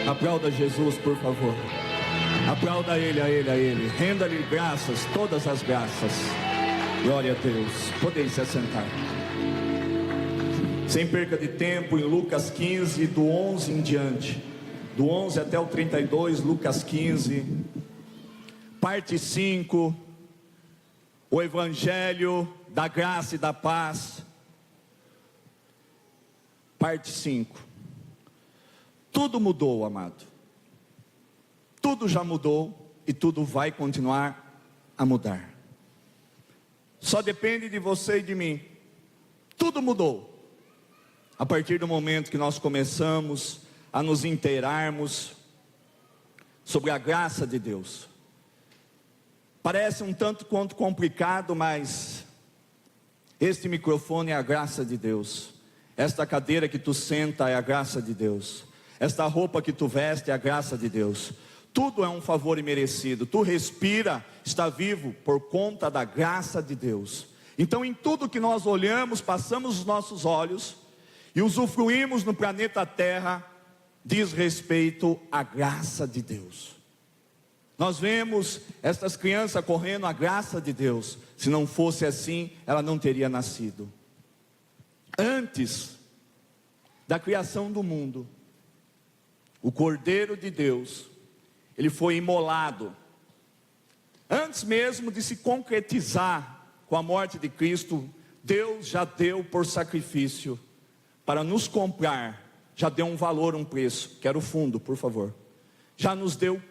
Aplauda Jesus, por favor. Aplauda Ele, a Ele, a Ele. Renda-lhe graças, todas as graças. Glória a Deus. Podem se assentar. Sem perca de tempo, em Lucas 15, do 11 em diante. Do 11 até o 32, Lucas 15. Parte 5. O Evangelho da graça e da paz. Parte 5. Tudo mudou, amado. Tudo já mudou e tudo vai continuar a mudar. Só depende de você e de mim. Tudo mudou. A partir do momento que nós começamos a nos inteirarmos sobre a graça de Deus. Parece um tanto quanto complicado, mas este microfone é a graça de Deus. Esta cadeira que tu senta é a graça de Deus. Esta roupa que tu veste é a graça de Deus. Tudo é um favor imerecido. Tu respira, está vivo por conta da graça de Deus. Então em tudo que nós olhamos, passamos os nossos olhos e usufruímos no planeta Terra, diz respeito à graça de Deus. Nós vemos estas crianças correndo a graça de Deus. Se não fosse assim, ela não teria nascido. Antes da criação do mundo, o Cordeiro de Deus, ele foi imolado. Antes mesmo de se concretizar com a morte de Cristo, Deus já deu por sacrifício, para nos comprar, já deu um valor, um preço. Quero o fundo, por favor. Já nos deu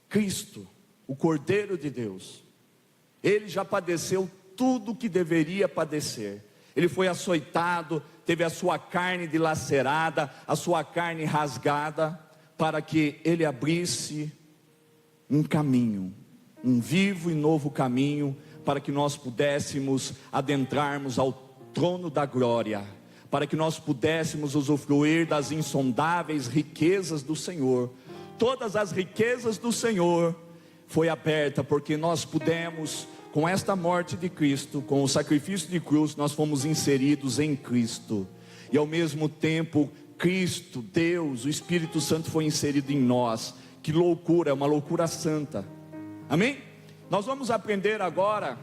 Cristo, o Cordeiro de Deus. Ele já padeceu tudo o que deveria padecer. Ele foi açoitado, teve a sua carne dilacerada, a sua carne rasgada, para que ele abrisse um caminho, um vivo e novo caminho, para que nós pudéssemos adentrarmos ao trono da glória, para que nós pudéssemos usufruir das insondáveis riquezas do Senhor. Todas as riquezas do Senhor foi aberta, porque nós pudemos, com esta morte de Cristo, com o sacrifício de cruz, nós fomos inseridos em Cristo. E ao mesmo tempo, Cristo, Deus, o Espírito Santo foi inserido em nós. Que loucura, é uma loucura santa. Amém? Nós vamos aprender agora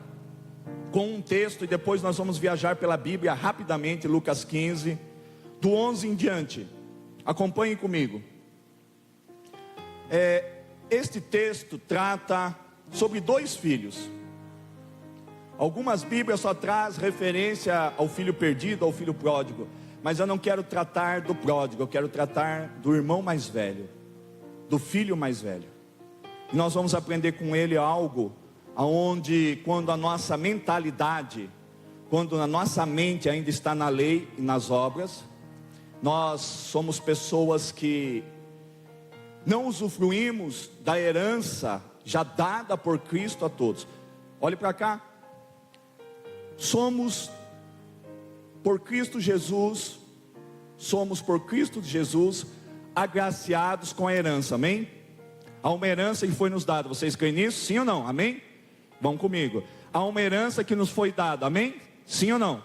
com um texto e depois nós vamos viajar pela Bíblia rapidamente, Lucas 15, do 11 em diante. Acompanhe comigo. Este texto trata sobre dois filhos. Algumas Bíblias só traz referência ao filho perdido, ao filho pródigo. Mas eu não quero tratar do pródigo, eu quero tratar do irmão mais velho, do filho mais velho. E nós vamos aprender com ele algo, aonde quando a nossa mentalidade, quando a nossa mente ainda está na lei e nas obras, nós somos pessoas que não usufruímos da herança já dada por Cristo a todos. Olhe para cá. Somos por Cristo Jesus agraciados com a herança, amém? Há uma herança que foi nos dada, vocês creem nisso? Sim ou não? Amém? Vão comigo. Há uma herança que nos foi dada, amém? Sim ou não?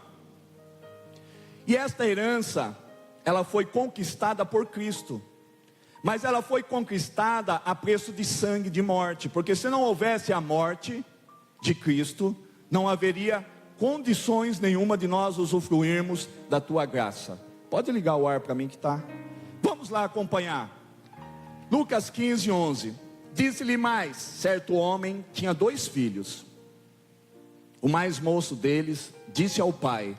E esta herança, ela foi conquistada por Cristo, mas ela foi conquistada a preço de sangue, de morte, porque se não houvesse a morte de Cristo, não haveria condições nenhuma de nós usufruirmos da tua graça. Pode ligar o ar para mim que está. Vamos lá acompanhar. Lucas 15, 11. Disse-lhe mais: certo homem tinha 2 filhos. O mais moço deles disse ao pai: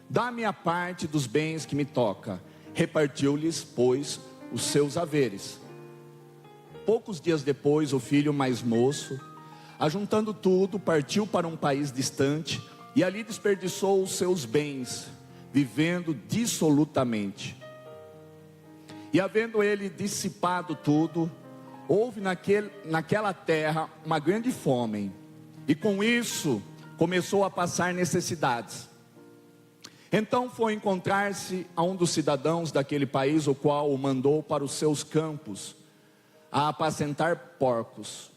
dá-me a parte dos bens que me toca. Repartiu-lhes, pois, os seus haveres. Poucos dias depois, o filho mais moço, ajuntando tudo, partiu para um país distante, e ali desperdiçou os seus bens, vivendo dissolutamente. E havendo ele dissipado tudo, houve naquela terra uma grande fome, e com isso começou a passar necessidades. Então foi encontrar-se a um dos cidadãos daquele país, o qual o mandou para os seus campos, a apacentar porcos.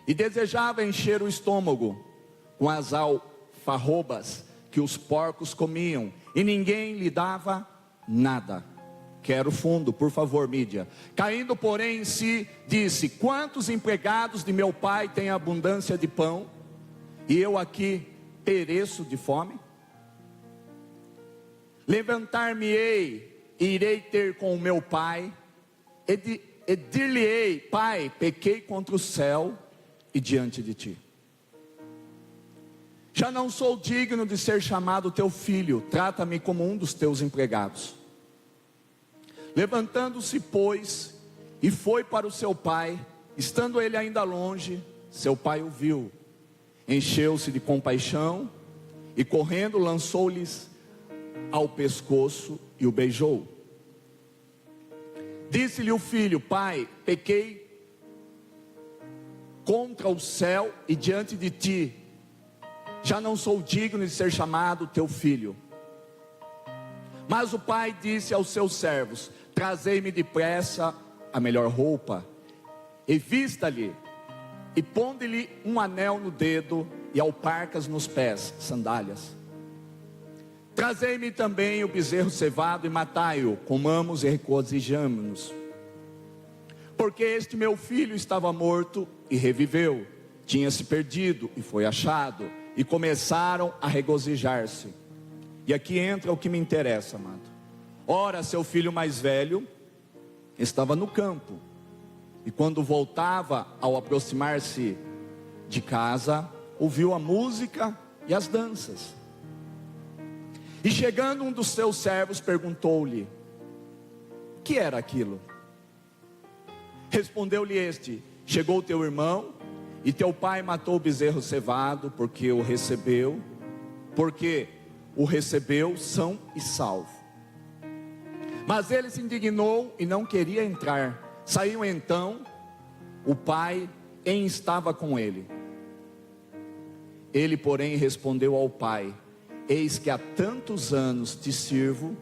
E desejava encher o estômago com as alfarrobas que os porcos comiam, e ninguém lhe dava nada. Quero fundo, por favor, mídia. Caindo, porém, em si, disse: quantos empregados de meu pai têm abundância de pão, e eu aqui pereço de fome? Levantar-me-ei, e irei ter com o meu pai, e dir-lhe-ei: pai, pequei contra o céu e diante de ti. Já não sou digno de ser chamado teu filho, trata-me como um dos teus empregados. Levantando-se, pois, e foi para o seu pai. Estando ele ainda longe, seu pai o viu, encheu-se de compaixão, e correndo lançou-lhes ao pescoço e o beijou. Disse-lhe o filho: pai, pequei contra o céu e diante de ti, já não sou digno de ser chamado teu filho. Mas o pai disse aos seus servos: trazei-me depressa a melhor roupa, e vista-lhe, e ponde-lhe um anel no dedo, e alparcas nos pés, sandálias. Trazei-me também o bezerro cevado, e matai-o, comamos e regozijamo-nos. Porque este meu filho estava morto e reviveu, tinha-se perdido e foi achado, e começaram a regozijar-se. E aqui entra o que me interessa, amado. Ora, seu filho mais velho estava no campo, e quando voltava, ao aproximar-se de casa, ouviu a música e as danças. E chegando um dos seus servos, perguntou-lhe: que era aquilo? Respondeu-lhe este: chegou teu irmão, e teu pai matou o bezerro cevado, porque o recebeu são e salvo. Mas ele se indignou e não queria entrar. Saiu então o pai e estava com ele. Ele, porém, respondeu ao pai: eis que há tantos anos te sirvo,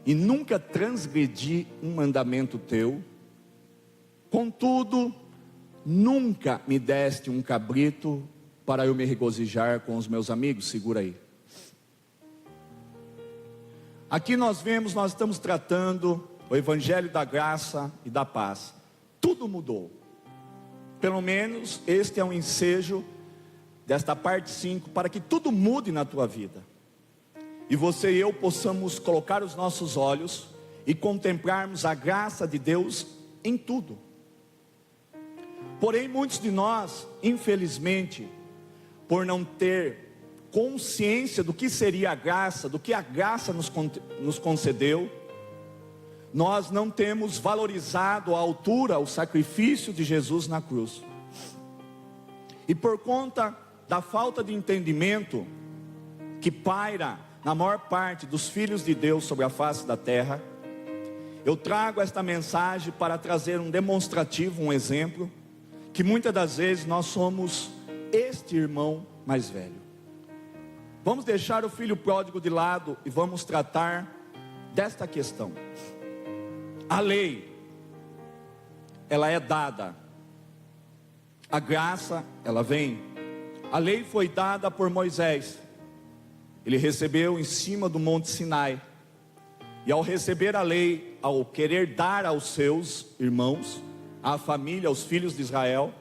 e nunca transgredi um mandamento teu. Contudo, nunca me deste um cabrito para eu me regozijar com os meus amigos. Segura aí. Aqui nós estamos tratando o evangelho da graça e da paz. Tudo mudou. Pelo menos este é um ensejo desta parte 5, para que tudo mude na tua vida. E você e eu possamos colocar os nossos olhos e contemplarmos a graça de Deus em tudo. Porém, muitos de nós, infelizmente, por não ter consciência do que seria a graça, do que a graça nos concedeu, nós não temos valorizado à altura o sacrifício de Jesus na cruz. E por conta da falta de entendimento que paira na maior parte dos filhos de Deus sobre a face da terra, eu trago esta mensagem para trazer um demonstrativo, um exemplo, que muitas das vezes nós somos este irmão mais velho. Vamos deixar o filho pródigo de lado e vamos tratar desta questão. A lei, ela é dada. A graça, ela vem. A lei foi dada por Moisés. Ele recebeu em cima do Monte Sinai. E ao receber a lei, ao querer dar aos seus irmãos, à família, aos filhos de Israel,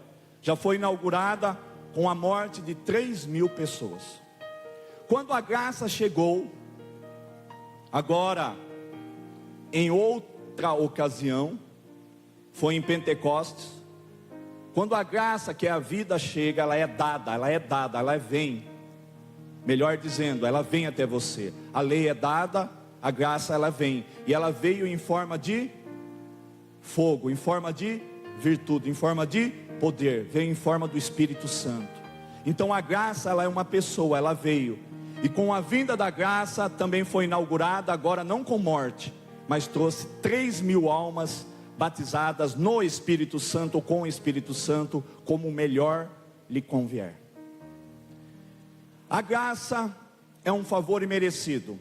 já foi inaugurada com a morte de 3.000 pessoas. Quando a graça chegou, agora em outra ocasião, foi em Pentecostes, quando a graça, que é a vida, chega, ela é dada, ela vem. Melhor dizendo, ela vem até você. A lei é dada, a graça ela vem. E ela veio em forma de fogo, em forma de virtude, em forma de poder. Veio em forma do Espírito Santo. Então a graça, ela é uma pessoa, ela veio. E com a vinda da graça também foi inaugurada, agora não com morte, mas trouxe 3.000 almas batizadas no Espírito Santo, ou com o Espírito Santo, como melhor lhe convier. A graça é um favor imerecido.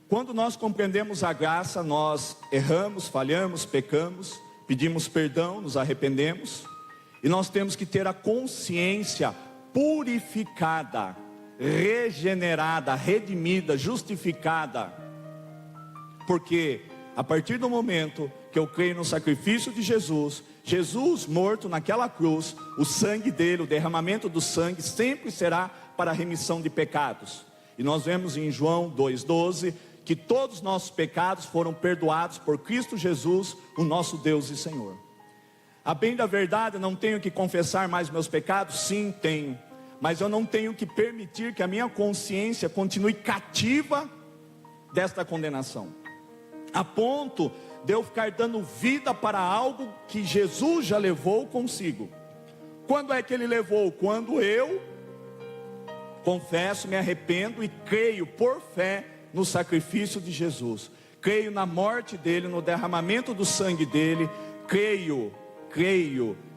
Quando nós compreendemos a graça, nós erramos, falhamos, pecamos, pedimos perdão, nos arrependemos, e nós temos que ter a consciência purificada, regenerada, redimida, justificada, Porque a partir do momento que eu creio no sacrifício de Jesus, Jesus morto naquela cruz, o sangue dele, o derramamento do sangue sempre será para a remissão de pecados. E nós vemos em João 2,12 que todos os nossos pecados foram perdoados por Cristo Jesus, o nosso Deus e Senhor. A bem da verdade, eu não tenho que confessar mais meus pecados? Sim, tenho. Mas eu não tenho que permitir que a minha consciência continue cativa desta condenação, a ponto de eu ficar dando vida para algo que Jesus já levou consigo. Quando é que ele levou? Quando eu confesso, me arrependo e creio por fé no sacrifício de Jesus, creio na morte dele, no derramamento do sangue dele, creio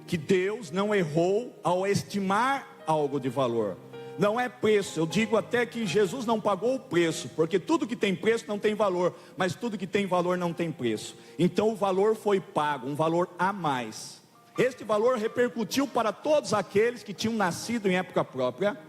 que Deus não errou ao estimar algo de valor. Não é preço, eu digo até que Jesus não pagou o preço, porque tudo que tem preço não tem valor, mas tudo que tem valor não tem preço. Então o valor foi pago, um valor a mais. Este valor repercutiu para todos aqueles que tinham nascido em época própria,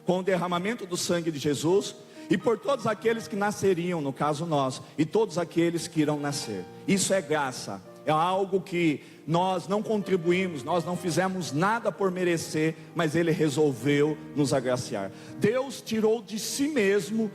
com o derramamento do sangue de Jesus, e por todos aqueles que nasceriam, no caso nós, e todos aqueles que irão nascer. Isso é graça, é algo que nós não contribuímos, nós não fizemos nada por merecer, mas ele resolveu nos agraciar. Deus tirou de si mesmo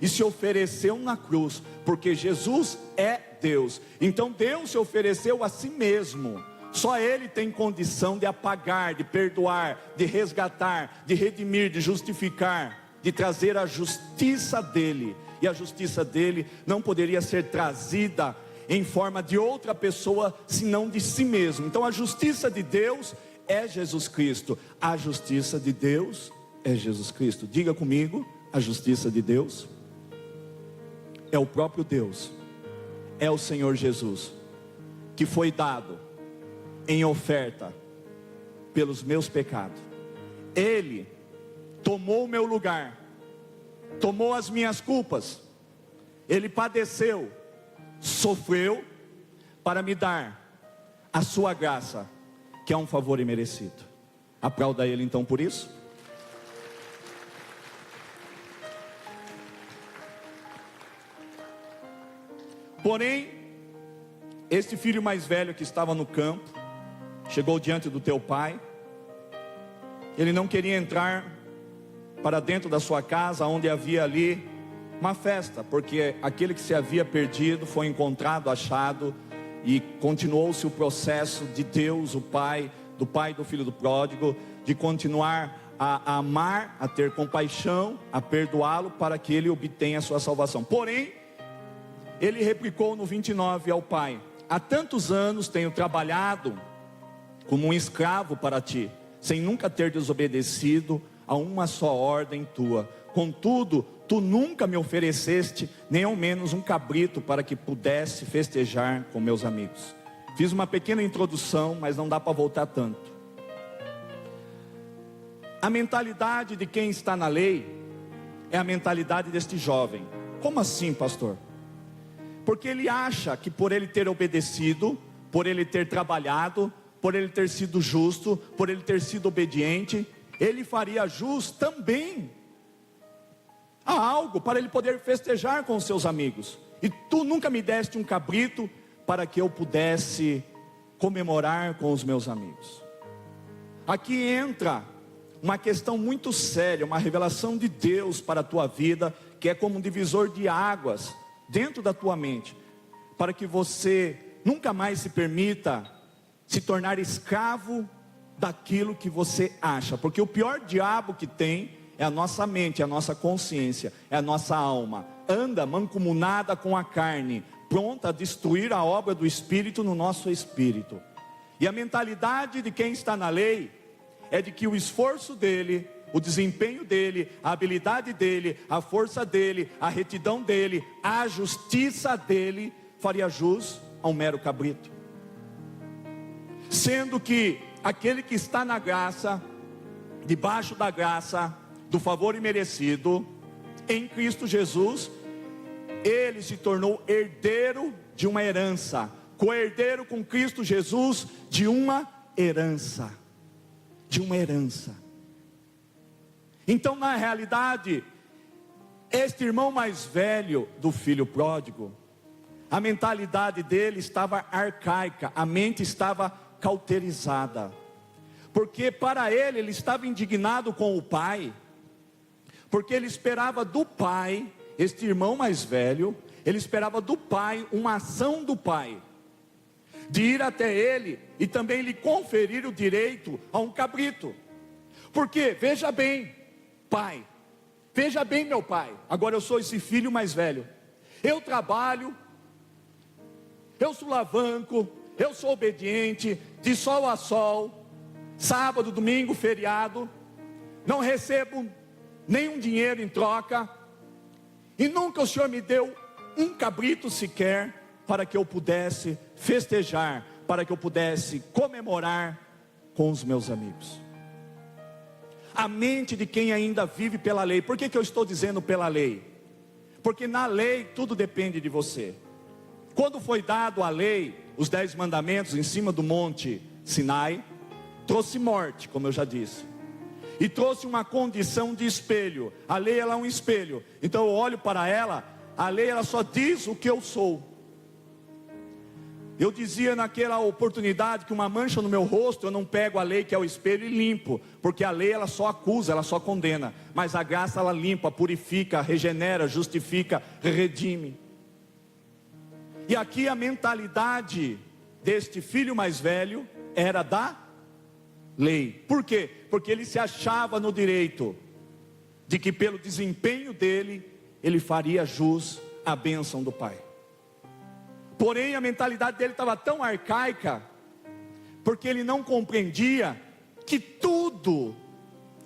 e se ofereceu na cruz, porque Jesus é Deus. Então Deus se ofereceu a si mesmo. Só ele tem condição de apagar, de perdoar, de resgatar, de redimir, de justificar, de trazer a justiça dele. E a justiça dele não poderia ser trazida em forma de outra pessoa, senão de si mesmo. Então a justiça de Deus é Jesus Cristo. A justiça de Deus é Jesus Cristo. Diga comigo, a justiça de Deus é o próprio Deus, é o Senhor Jesus, que foi dado em oferta pelos meus pecados. Ele tomou o meu lugar, tomou as minhas culpas, ele padeceu, sofreu para me dar a sua graça, que é um favor imerecido. Aplauda ele então por isso. Porém, este filho mais velho que estava no campo chegou diante do teu pai. Ele não queria entrar para dentro da sua casa, onde havia ali uma festa, porque aquele que se havia perdido foi encontrado, achado, e continuou-se o processo de Deus, o Pai, do filho do pródigo, de continuar a amar, a ter compaixão, a perdoá-lo, para que ele obtenha a sua salvação. Porém, ele replicou no 29 ao pai: há tantos anos tenho trabalhado como um escravo para ti, sem nunca ter desobedecido a uma só ordem tua. Contudo, tu nunca me ofereceste nem ao menos um cabrito para que pudesse festejar com meus amigos. Fiz uma pequena introdução, mas não dá para voltar tanto. A mentalidade de quem está na lei é a mentalidade deste jovem. Como assim, pastor? Porque ele acha que por ele ter obedecido, por ele ter trabalhado, por ele ter sido justo, por ele ter sido obediente, ele faria jus também a algo para ele poder festejar com os seus amigos. E tu nunca me deste um cabrito para que eu pudesse comemorar com os meus amigos. Aqui entra uma questão muito séria, uma revelação de Deus para a tua vida, que é como um divisor de águas dentro da tua mente, para que você nunca mais se permita se tornar escravo daquilo que você acha, porque o pior diabo que tem é a nossa mente, é a nossa consciência, é a nossa alma. Anda mancomunada com a carne, pronta a destruir a obra do Espírito no nosso espírito. E a mentalidade de quem está na lei é de que o esforço dele, o desempenho dele, a habilidade dele, a força dele, a retidão dele, a justiça dele faria jus a um mero cabrito. Sendo que aquele que está na graça, debaixo da graça, do favor imerecido, em Cristo Jesus, ele se tornou herdeiro de uma herança, co-herdeiro com Cristo Jesus de uma herança, Então na realidade, Este irmão mais velho do filho pródigo, a mentalidade dele estava arcaica, a mente estava cauterizada, porque para ele estava indignado com o pai, porque ele esperava do pai, este irmão mais velho, ele esperava do pai uma ação do pai, de ir até ele e também lhe conferir o direito a um cabrito. Porque, veja bem, pai, veja bem meu pai, agora eu sou esse filho mais velho, eu trabalho, eu sulavanco, eu sou obediente, de sol a sol, sábado, domingo, feriado, não recebo nenhum dinheiro em troca, e nunca o Senhor me deu um cabrito sequer, para que eu pudesse festejar, para que eu pudesse comemorar com os meus amigos. A mente de quem ainda vive pela lei. Por que eu estou dizendo pela lei? Porque na lei tudo depende de você. Quando foi dado a lei, os 10 mandamentos em cima do monte Sinai, trouxe morte, como eu já disse, e trouxe uma condição de espelho. A lei ela é um espelho, então eu olho para ela, a lei ela só diz o que eu sou. Eu dizia naquela oportunidade que uma mancha no meu rosto, eu não pego a lei que é o espelho e limpo, porque a lei ela só acusa, ela só condena, mas a graça ela limpa, purifica, regenera, justifica, redime. E aqui a mentalidade deste filho mais velho era da lei. Por quê? Porque ele se achava no direito de que pelo desempenho dele, ele faria jus à bênção do pai. Porém a mentalidade dele estava tão arcaica, porque ele não compreendia que tudo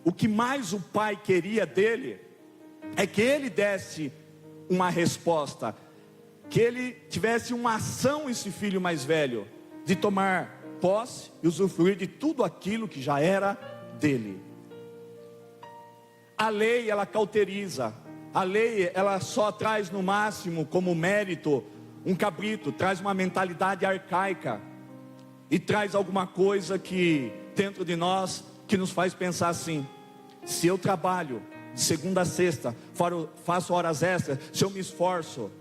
o que mais o pai queria dele, é que ele desse uma resposta, que ele tivesse uma ação, esse filho mais velho, de tomar posse e usufruir de tudo aquilo que já era dele. A lei ela cauteriza, a lei ela só traz no máximo como mérito um cabrito, traz uma mentalidade arcaica, e traz alguma coisa que dentro de nós, que nos faz pensar assim: se eu trabalho de segunda a sexta, faço horas extras, se eu me esforço,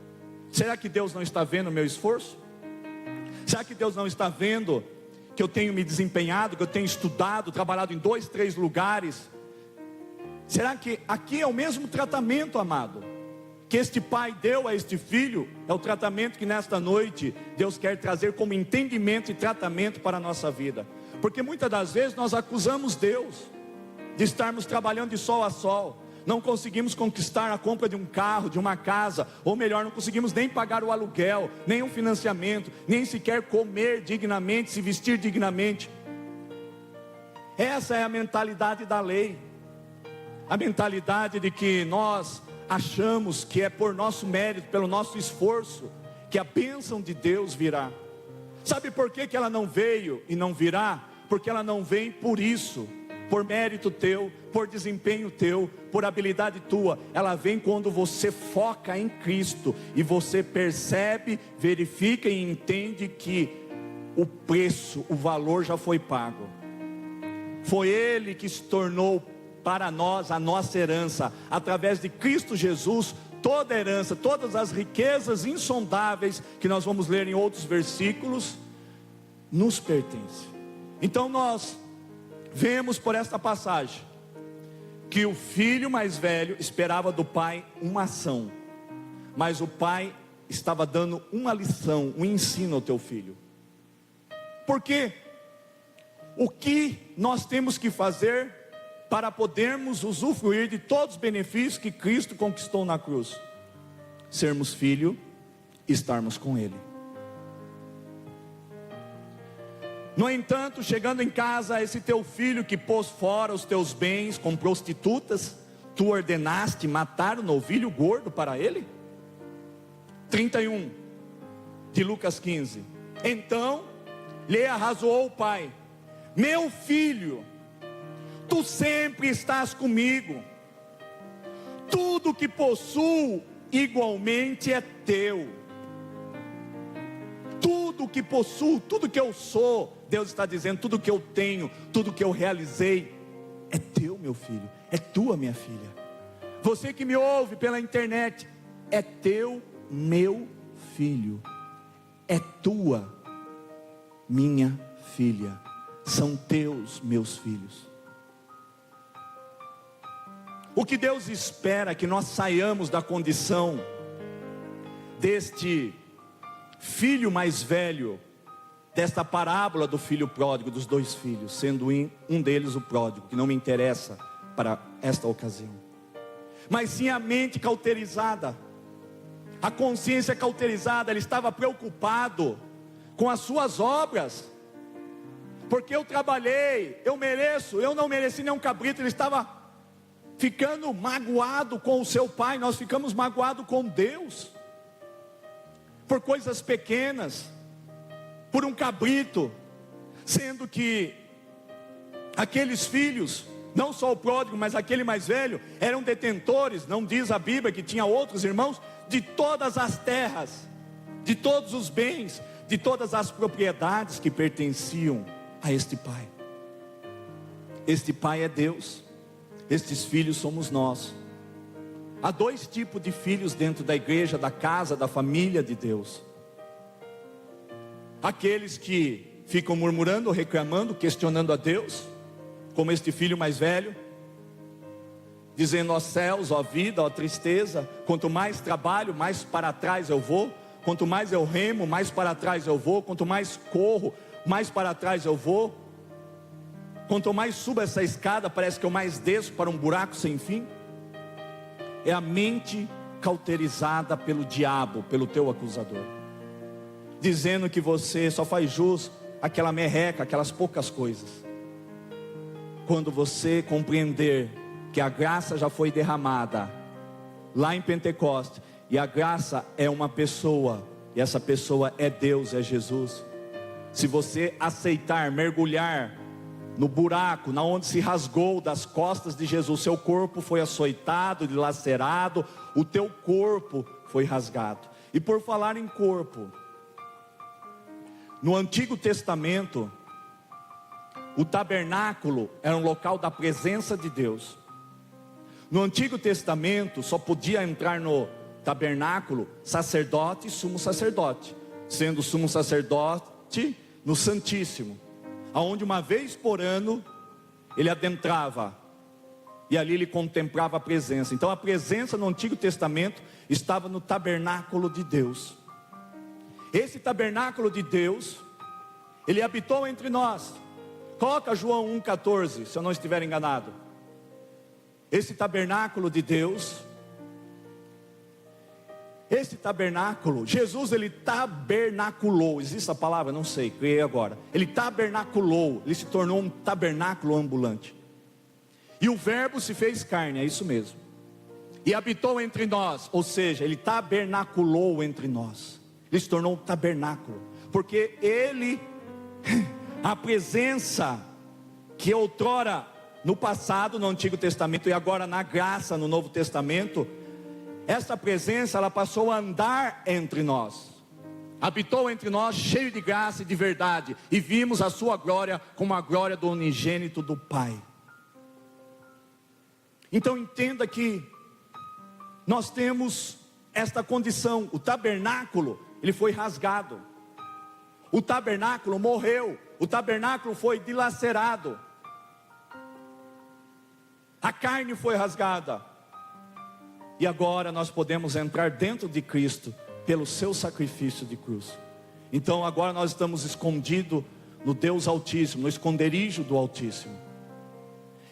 será que Deus não está vendo o meu esforço? Será que Deus não está vendo que eu tenho me desempenhado, que eu tenho estudado, trabalhado em 2, 3 lugares? Será que aqui é o mesmo tratamento, amado, que este pai deu a este filho? É o tratamento que nesta noite Deus quer trazer como entendimento e tratamento para a nossa vida. Porque muitas das vezes nós acusamos Deus de estarmos trabalhando de sol a sol, não conseguimos conquistar a compra de um carro, de uma casa, ou melhor, não conseguimos nem pagar o aluguel, nem um financiamento, nem sequer comer dignamente, se vestir dignamente. Essa é a mentalidade da lei, a mentalidade de que nós achamos que é por nosso mérito, pelo nosso esforço, que a bênção de Deus virá. Sabe por que ela não veio e não virá? Porque ela não vem por isso, por mérito teu, por desempenho teu, por habilidade tua. Ela vem quando você foca em Cristo, e você percebe, verifica e entende que o preço, o valor já foi pago. Foi Ele que se tornou para nós a nossa herança, através de Cristo Jesus. Toda a herança, todas as riquezas insondáveis, que nós vamos ler em outros versículos, nos pertence. Então nós vemos por esta passagem que o filho mais velho esperava do pai uma ação, mas o pai estava dando uma lição, um ensino ao teu filho. Porque o que nós temos que fazer para podermos usufruir de todos os benefícios que Cristo conquistou na cruz? Sermos filho e estarmos com Ele. No entanto, chegando em casa, esse teu filho que pôs fora os teus bens com prostitutas, tu ordenaste matar o novilho gordo para ele? 31 de Lucas 15. Então lhe arrazoou o pai: meu filho, tu sempre estás comigo, tudo que possuo igualmente é teu. Tudo que possuo, tudo que eu sou, Deus está dizendo, tudo que eu tenho, tudo que eu realizei, é teu, meu filho, é tua, minha filha. Você que me ouve pela internet, é teu, meu filho, é tua, minha filha, são teus, meus filhos. O que Deus espera é que nós saiamos da condição deste filho mais velho, desta parábola do filho pródigo, dos dois filhos, sendo um deles o pródigo, que não me interessa para esta ocasião, mas sim a mente cauterizada, a consciência cauterizada. Ele estava preocupado com as suas obras, porque eu trabalhei, eu mereço, eu não mereci nenhum cabrito. Ele estava ficando magoado com o seu pai. Nós ficamos magoados com Deus por coisas pequenas, por um cabrito, sendo que aqueles filhos, não só o pródigo, mas aquele mais velho, eram detentores, não diz a Bíblia que tinha outros irmãos, de todas as terras, de todos os bens, de todas as propriedades que pertenciam a este pai. Este pai é Deus, estes filhos somos nós. Há dois tipos de filhos dentro da igreja, da casa, da família de Deus: aqueles que ficam murmurando, reclamando, questionando a Deus, como este filho mais velho, dizendo: ó céus, ó vida, ó tristeza, quanto mais trabalho, mais para trás eu vou, quanto mais eu remo, mais para trás eu vou, quanto mais corro, mais para trás eu vou, quanto mais subo essa escada, parece que eu mais desço para um buraco sem fim. É a mente cauterizada pelo diabo, pelo teu acusador, dizendo que você só faz jus àquela merreca, aquelas poucas coisas. Quando você compreender que a graça já foi derramada lá em Pentecostes, e a graça é uma pessoa, e essa pessoa é Deus, é Jesus. Se você aceitar mergulhar no buraco, na onde se rasgou das costas de Jesus, seu corpo foi açoitado, dilacerado, o teu corpo foi rasgado. E por falar em corpo, no Antigo Testamento, o tabernáculo era um local da presença de Deus. No Antigo Testamento só podia entrar no tabernáculo sacerdote e sumo sacerdote, sendo sumo sacerdote no Santíssimo, aonde uma vez por ano ele adentrava, e ali ele contemplava a presença. Então a presença no Antigo Testamento estava no tabernáculo de Deus. Esse tabernáculo de Deus, ele habitou entre nós. Coloca João 1,14, se eu não estiver enganado. Esse tabernáculo de Deus, esse tabernáculo, Jesus ele tabernaculou, existe a palavra? Não sei, criei agora. Ele tabernaculou, ele se tornou um tabernáculo ambulante. E o verbo se fez carne, é isso mesmo. E habitou entre nós, ou seja, ele tabernaculou entre nós. Ele se tornou um tabernáculo, porque ele, a presença que outrora no passado, no Antigo Testamento, e agora na graça no Novo Testamento, essa presença ela passou a andar entre nós, habitou entre nós cheio de graça e de verdade, e vimos a sua glória como a glória do unigênito do Pai. Então entenda que nós temos esta condição. O tabernáculo, ele foi rasgado, o tabernáculo morreu, o tabernáculo foi dilacerado, a carne foi rasgada, e agora nós podemos entrar dentro de Cristo pelo seu sacrifício de cruz. Então agora nós estamos escondidos no Deus Altíssimo, no esconderijo do Altíssimo.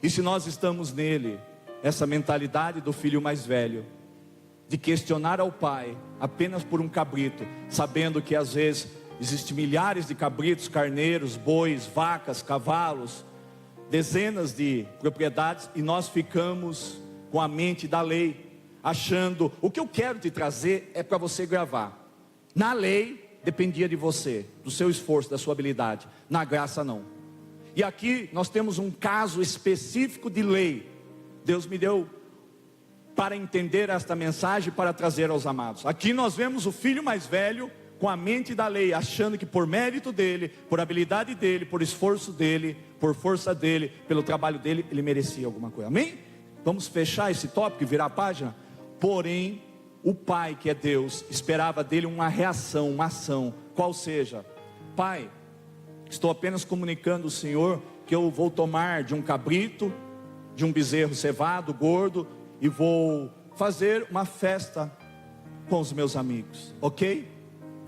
E se nós estamos nele, essa mentalidade do filho mais velho, de questionar ao pai apenas por um cabrito, sabendo que às vezes existem milhares de cabritos, carneiros, bois, vacas, cavalos, dezenas de propriedades, e nós ficamos com a mente da lei, achando, o que eu quero te trazer é para você gravar. Na lei dependia de você, do seu esforço, da sua habilidade. Na graça não. E aqui nós temos um caso específico de lei. Deus me deu para entender esta mensagem, para trazer aos amados. Aqui nós vemos o filho mais velho com a mente da lei, achando que por mérito dele, por habilidade dele, por esforço dele, por força dele, pelo trabalho dele, ele merecia alguma coisa. Amém? Vamos fechar esse tópico e virar a página? Porém, o pai, que é Deus, esperava dele uma reação, uma ação, qual seja: Pai, estou apenas comunicando ao Senhor que eu vou tomar de um cabrito, de um bezerro cevado, gordo, e vou fazer uma festa com os meus amigos, ok?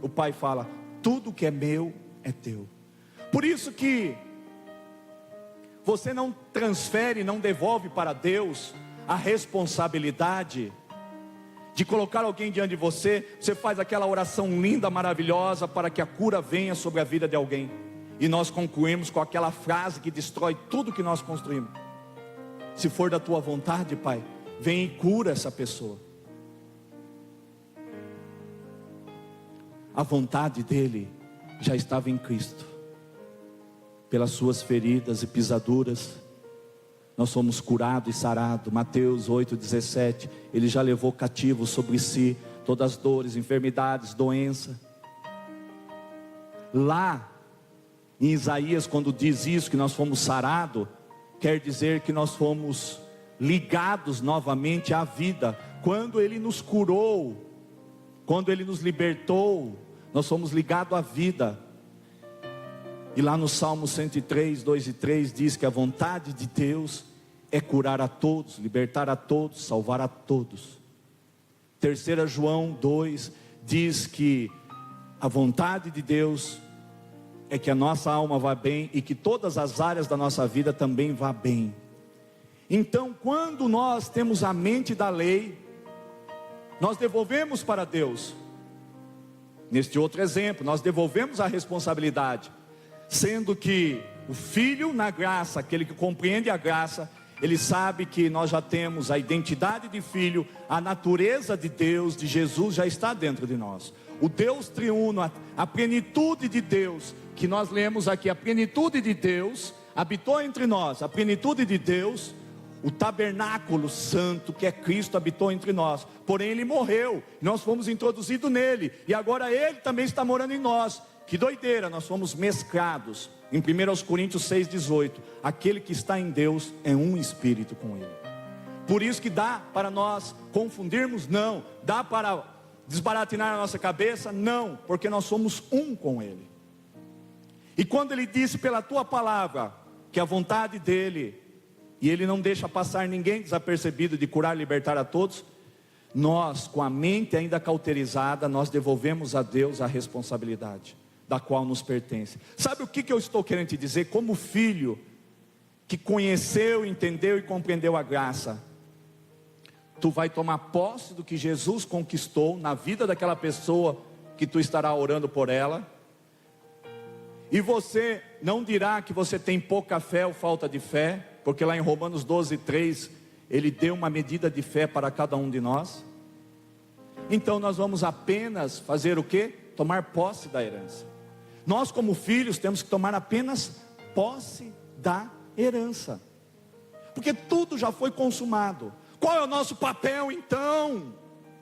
O pai fala: tudo que é meu é teu. Por isso que você não transfere, não devolve para Deus a responsabilidade de colocar alguém diante de você. Você faz aquela oração linda, maravilhosa, para que a cura venha sobre a vida de alguém, e nós concluímos com aquela frase que destrói tudo que nós construímos: se for da tua vontade, Pai, vem e cura essa pessoa. A vontade dele já estava em Cristo. Pelas suas feridas e pisaduras nós fomos curados e sarados. Mateus 8,17. Ele já levou cativo sobre si todas as dores, enfermidades, doença. Lá em Isaías, quando diz isso, que nós fomos sarados, quer dizer que nós fomos ligados novamente à vida. Quando Ele nos curou, quando Ele nos libertou, nós fomos ligados à vida. E lá no Salmo 103, 2 e 3 diz que a vontade de Deus é curar a todos, libertar a todos, salvar a todos. 3 João 2 diz que a vontade de Deus é que a nossa alma vá bem e que todas as áreas da nossa vida também vá bem. Então, quando nós temos a mente da lei, nós devolvemos para Deus. Neste outro exemplo, nós devolvemos a responsabilidade, sendo que o filho na graça, aquele que compreende a graça, ele sabe que nós já temos a identidade de filho, a natureza de Deus, de Jesus já está dentro de nós. O Deus triuno, a plenitude de Deus, que nós lemos aqui, a plenitude de Deus habitou entre nós. A plenitude de Deus, o tabernáculo santo que é Cristo, habitou entre nós. Porém Ele morreu, nós fomos introduzidos nele, e agora Ele também está morando em nós. Que doideira, nós fomos mesclados. Em 1 Coríntios 6,18, aquele que está em Deus é um espírito com Ele. Por isso que dá para nós confundirmos? Não. Dá para desbaratinar a nossa cabeça? Não, porque nós somos um com Ele. E quando Ele disse pela tua palavra que a vontade dEle, e Ele não deixa passar ninguém desapercebido de curar e libertar a todos, nós, com a mente ainda cauterizada, nós devolvemos a Deus a responsabilidade da qual nos pertence. Sabe o que eu estou querendo te dizer? Como filho que conheceu, entendeu e compreendeu a graça, tu vai tomar posse do que Jesus conquistou na vida daquela pessoa que tu estará orando por ela. E você não dirá que você tem pouca fé ou falta de fé, porque lá em Romanos 12:3 Ele deu uma medida de fé para cada um de nós. Então nós vamos apenas fazer o quê? Tomar posse da herança. Nós, como filhos, temos que tomar apenas posse da herança, porque tudo já foi consumado. Qual é o nosso papel então?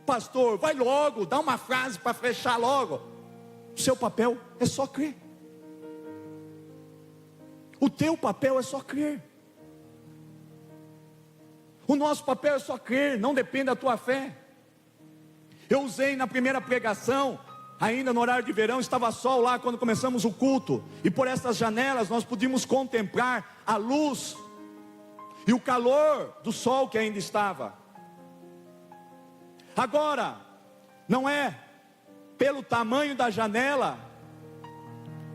Pastor, vai logo, dá uma frase para fechar logo. O seu papel é só crer. O teu papel é só crer. O nosso papel é só crer, não depende da tua fé. Eu usei na primeira pregação, ainda no horário de verão, estava sol lá quando começamos o culto, e por essas janelas nós podíamos contemplar a luz e o calor do sol que ainda estava. Agora, não é pelo tamanho da janela,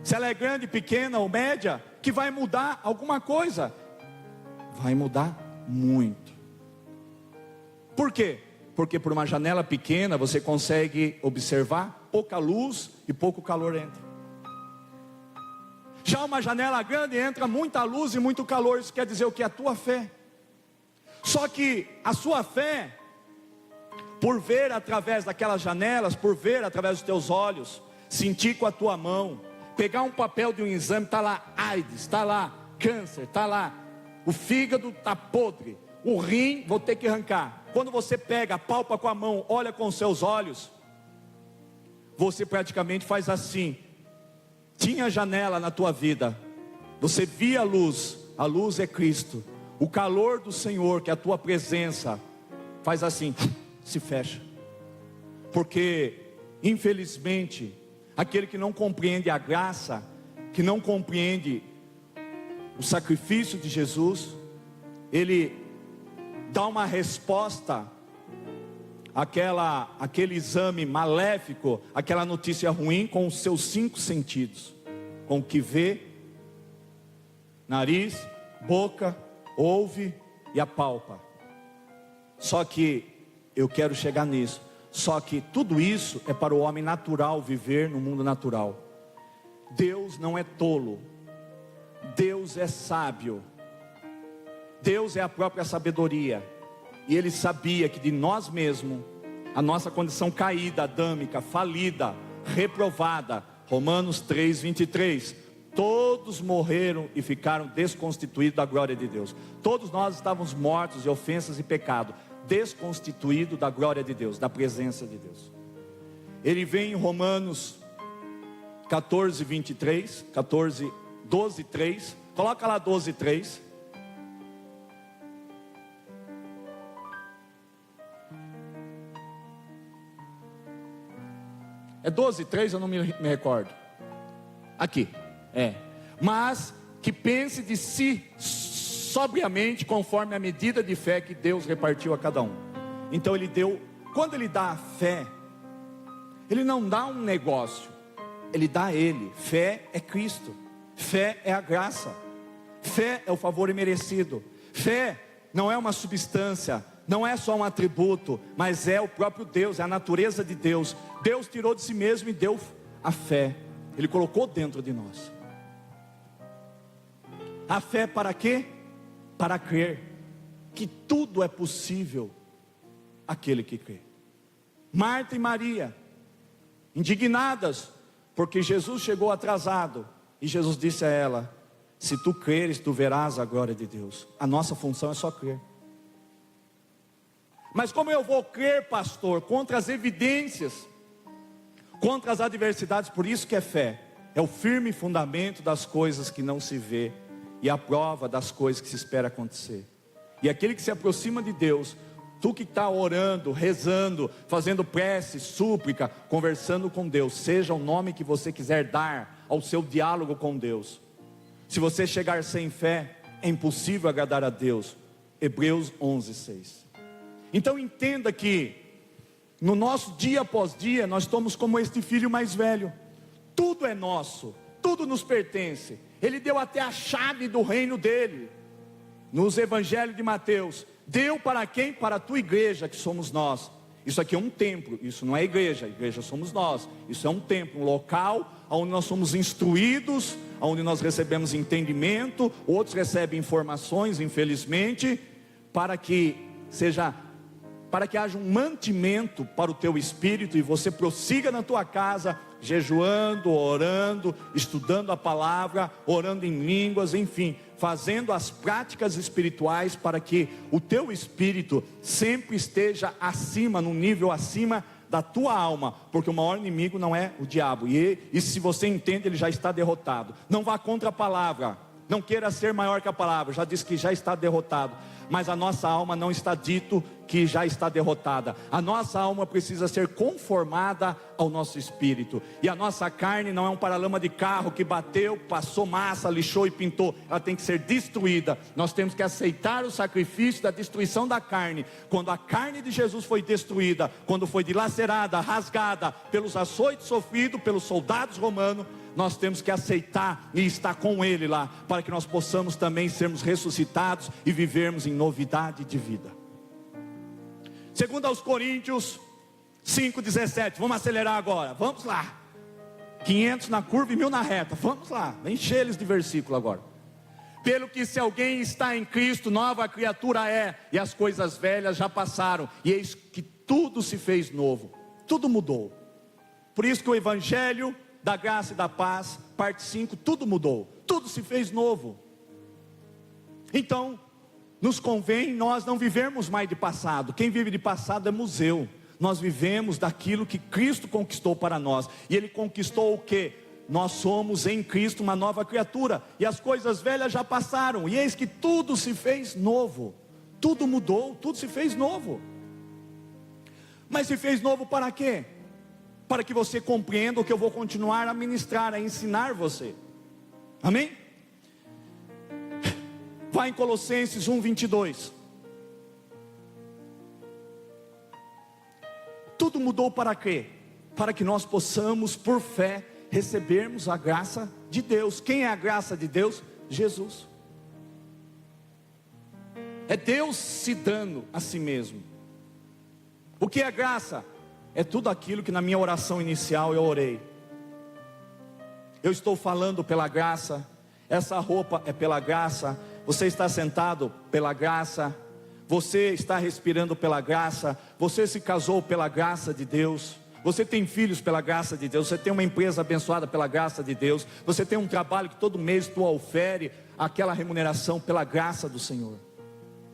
se ela é grande, pequena ou média, que vai mudar alguma coisa. Vai mudar muito. Por quê? Porque por uma janela pequena você consegue observar pouca luz e pouco calor entra. Já uma janela grande entra muita luz e muito calor. Isso quer dizer o que? A tua fé. Só que a sua fé, por ver através daquelas janelas, por ver através dos teus olhos, sentir com a tua mão, pegar um papel de um exame, está lá AIDS, está lá câncer, está lá o fígado está podre, o rim vou ter que arrancar. Quando você pega, palpa com a mão, olha com os seus olhos, você praticamente faz assim. Tinha janela na tua vida, você via a luz é Cristo. O calor do Senhor, que é a tua presença, faz assim, se fecha. Porque, infelizmente, aquele que não compreende a graça, que não compreende o sacrifício de Jesus, ele dá uma resposta àquele exame maléfico, aquela notícia ruim, com os seus 5 sentidos, com o que vê, nariz, boca, ouve e apalpa. Só que eu quero chegar nisso. Só que tudo isso é para o homem natural viver no mundo natural. Deus não é tolo. Deus é sábio. Deus é a própria sabedoria. E Ele sabia que de nós mesmos, a nossa condição caída, adâmica, falida, reprovada, Romanos 3:23, todos morreram e ficaram desconstituídos da glória de Deus. Todos nós estávamos mortos de ofensas e pecado, desconstituídos da glória de Deus, da presença de Deus. Ele vem em Romanos 14:23, 12:3, coloca lá 12:3. É 12:3, eu não me recordo. Aqui, mas que pense de si sobriamente, conforme a medida de fé que Deus repartiu a cada um. Então Ele deu, quando Ele dá a fé, Ele não dá um negócio, Ele dá a Ele. Fé é Cristo, fé é a graça, fé é o favor imerecido. Fé não é uma substância, não é só um atributo, mas é o próprio Deus, é a natureza de Deus. Deus tirou de si mesmo e deu a fé, Ele colocou dentro de nós. A fé para quê? Para crer que tudo é possível àquele que crê. Marta e Maria, indignadas, porque Jesus chegou atrasado, e Jesus disse a ela: se tu creres, tu verás a glória de Deus. A nossa função é só crer. Mas como eu vou crer, pastor, contra as evidências, contra as adversidades? Por isso que é fé, é o firme fundamento das coisas que não se vê, e a prova das coisas que se espera acontecer. E aquele que se aproxima de Deus, tu que está orando, rezando, fazendo prece, súplica, conversando com Deus, seja o nome que você quiser dar ao seu diálogo com Deus, se você chegar sem fé, é impossível agradar a Deus. Hebreus 11:6. Então entenda que no nosso dia após dia, nós estamos como este filho mais velho. Tudo é nosso, tudo nos pertence. Ele deu até a chave do reino dele. Nos evangelhos de Mateus, deu para quem? Para a tua igreja, que somos nós. Isso aqui é um templo, isso não é igreja, a igreja somos nós. Isso é um templo, um local onde nós somos instruídos, onde nós recebemos entendimento, outros recebem informações, infelizmente, para que haja um mantimento para o teu espírito, e você prossiga na tua casa, jejuando, orando, estudando a palavra, orando em línguas, enfim, fazendo as práticas espirituais, para que o teu espírito sempre esteja acima, num nível acima da tua alma, porque o maior inimigo não é o diabo, e se você entende, ele já está derrotado. Não vá contra a palavra, não queira ser maior que a palavra, já disse que já está derrotado. Mas a nossa alma não está dito que já está derrotada. A nossa alma precisa ser conformada ao nosso espírito. E a nossa carne não é um paralama de carro que bateu, passou massa, lixou e pintou. Ela tem que ser destruída. Nós temos que aceitar o sacrifício da destruição da carne. Quando a carne de Jesus foi destruída, quando foi dilacerada, rasgada pelos açoites sofridos pelos soldados romanos, nós temos que aceitar e estar com Ele lá, para que nós possamos também sermos ressuscitados e vivermos em novidade de vida. Segundo aos Coríntios 5:17, vamos acelerar agora, vamos lá. 500 na curva e 1000 na reta, vamos lá, encher eles de versículo agora. Pelo que se alguém está em Cristo, nova criatura é, e as coisas velhas já passaram, e eis que tudo se fez novo, tudo mudou. Por isso que o Evangelho da graça e da paz, parte 5, tudo mudou, tudo se fez novo. Então, nos convém nós não vivermos mais de passado. Quem vive de passado é museu. Nós vivemos daquilo que Cristo conquistou para nós. E Ele conquistou o quê? nós somos em Cristo uma nova criatura, e as coisas velhas já passaram, e eis que tudo se fez novo. Tudo mudou, tudo se fez novo. Mas se fez novo para quê? Para que você compreenda o que eu vou continuar a ministrar, a ensinar você. Amém? Vai em Colossenses 1:22. Tudo mudou para quê? Para que nós possamos, por fé, recebermos a graça de Deus. Quem é a graça de Deus? Jesus. É Deus se dando a si mesmo. O que é graça? É tudo aquilo que na minha oração inicial eu orei. Eu estou falando pela graça. Essa roupa é pela graça. Você está sentado pela graça. Você está respirando pela graça. Você se casou pela graça de Deus. Você tem filhos pela graça de Deus. Você tem uma empresa abençoada pela graça de Deus. Você tem um trabalho que todo mês tu ofere aquela remuneração pela graça do Senhor.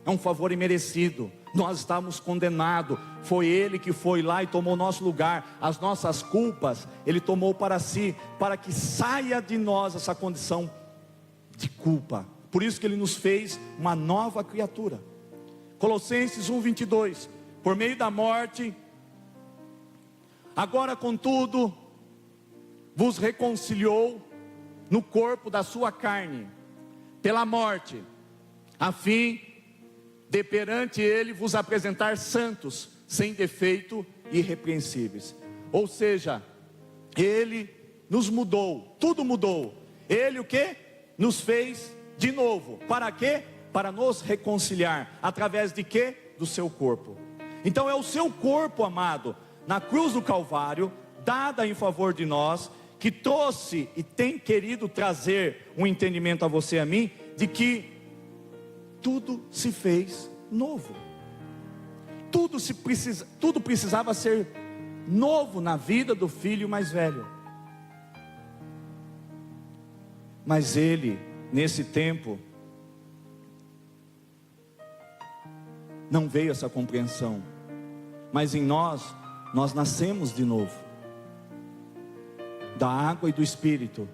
É um favor imerecido. Nós estávamos condenados. Foi Ele que foi lá e tomou nosso lugar. As nossas culpas Ele tomou para si, para que saia de nós essa condição de culpa. Por isso que Ele nos fez uma nova criatura. Colossenses 1:22. Por meio da morte, agora contudo, vos reconciliou no corpo da sua carne, pela morte, a fim de perante Ele vos apresentar santos, sem defeito e irrepreensíveis. Ou seja, Ele nos mudou, tudo mudou. Ele o que? Nos fez de novo. Para quê? Para nos reconciliar. Através de quê? Do seu corpo. Então é o seu corpo, amado, na cruz do Calvário, dada em favor de nós, que trouxe e tem querido trazer um entendimento a você e a mim, de que tudo se fez novo. Tudo precisava ser novo na vida do filho mais velho. Mas ele, nesse tempo, não veio essa compreensão. Mas em nós nascemos de novo, da água e do Espírito.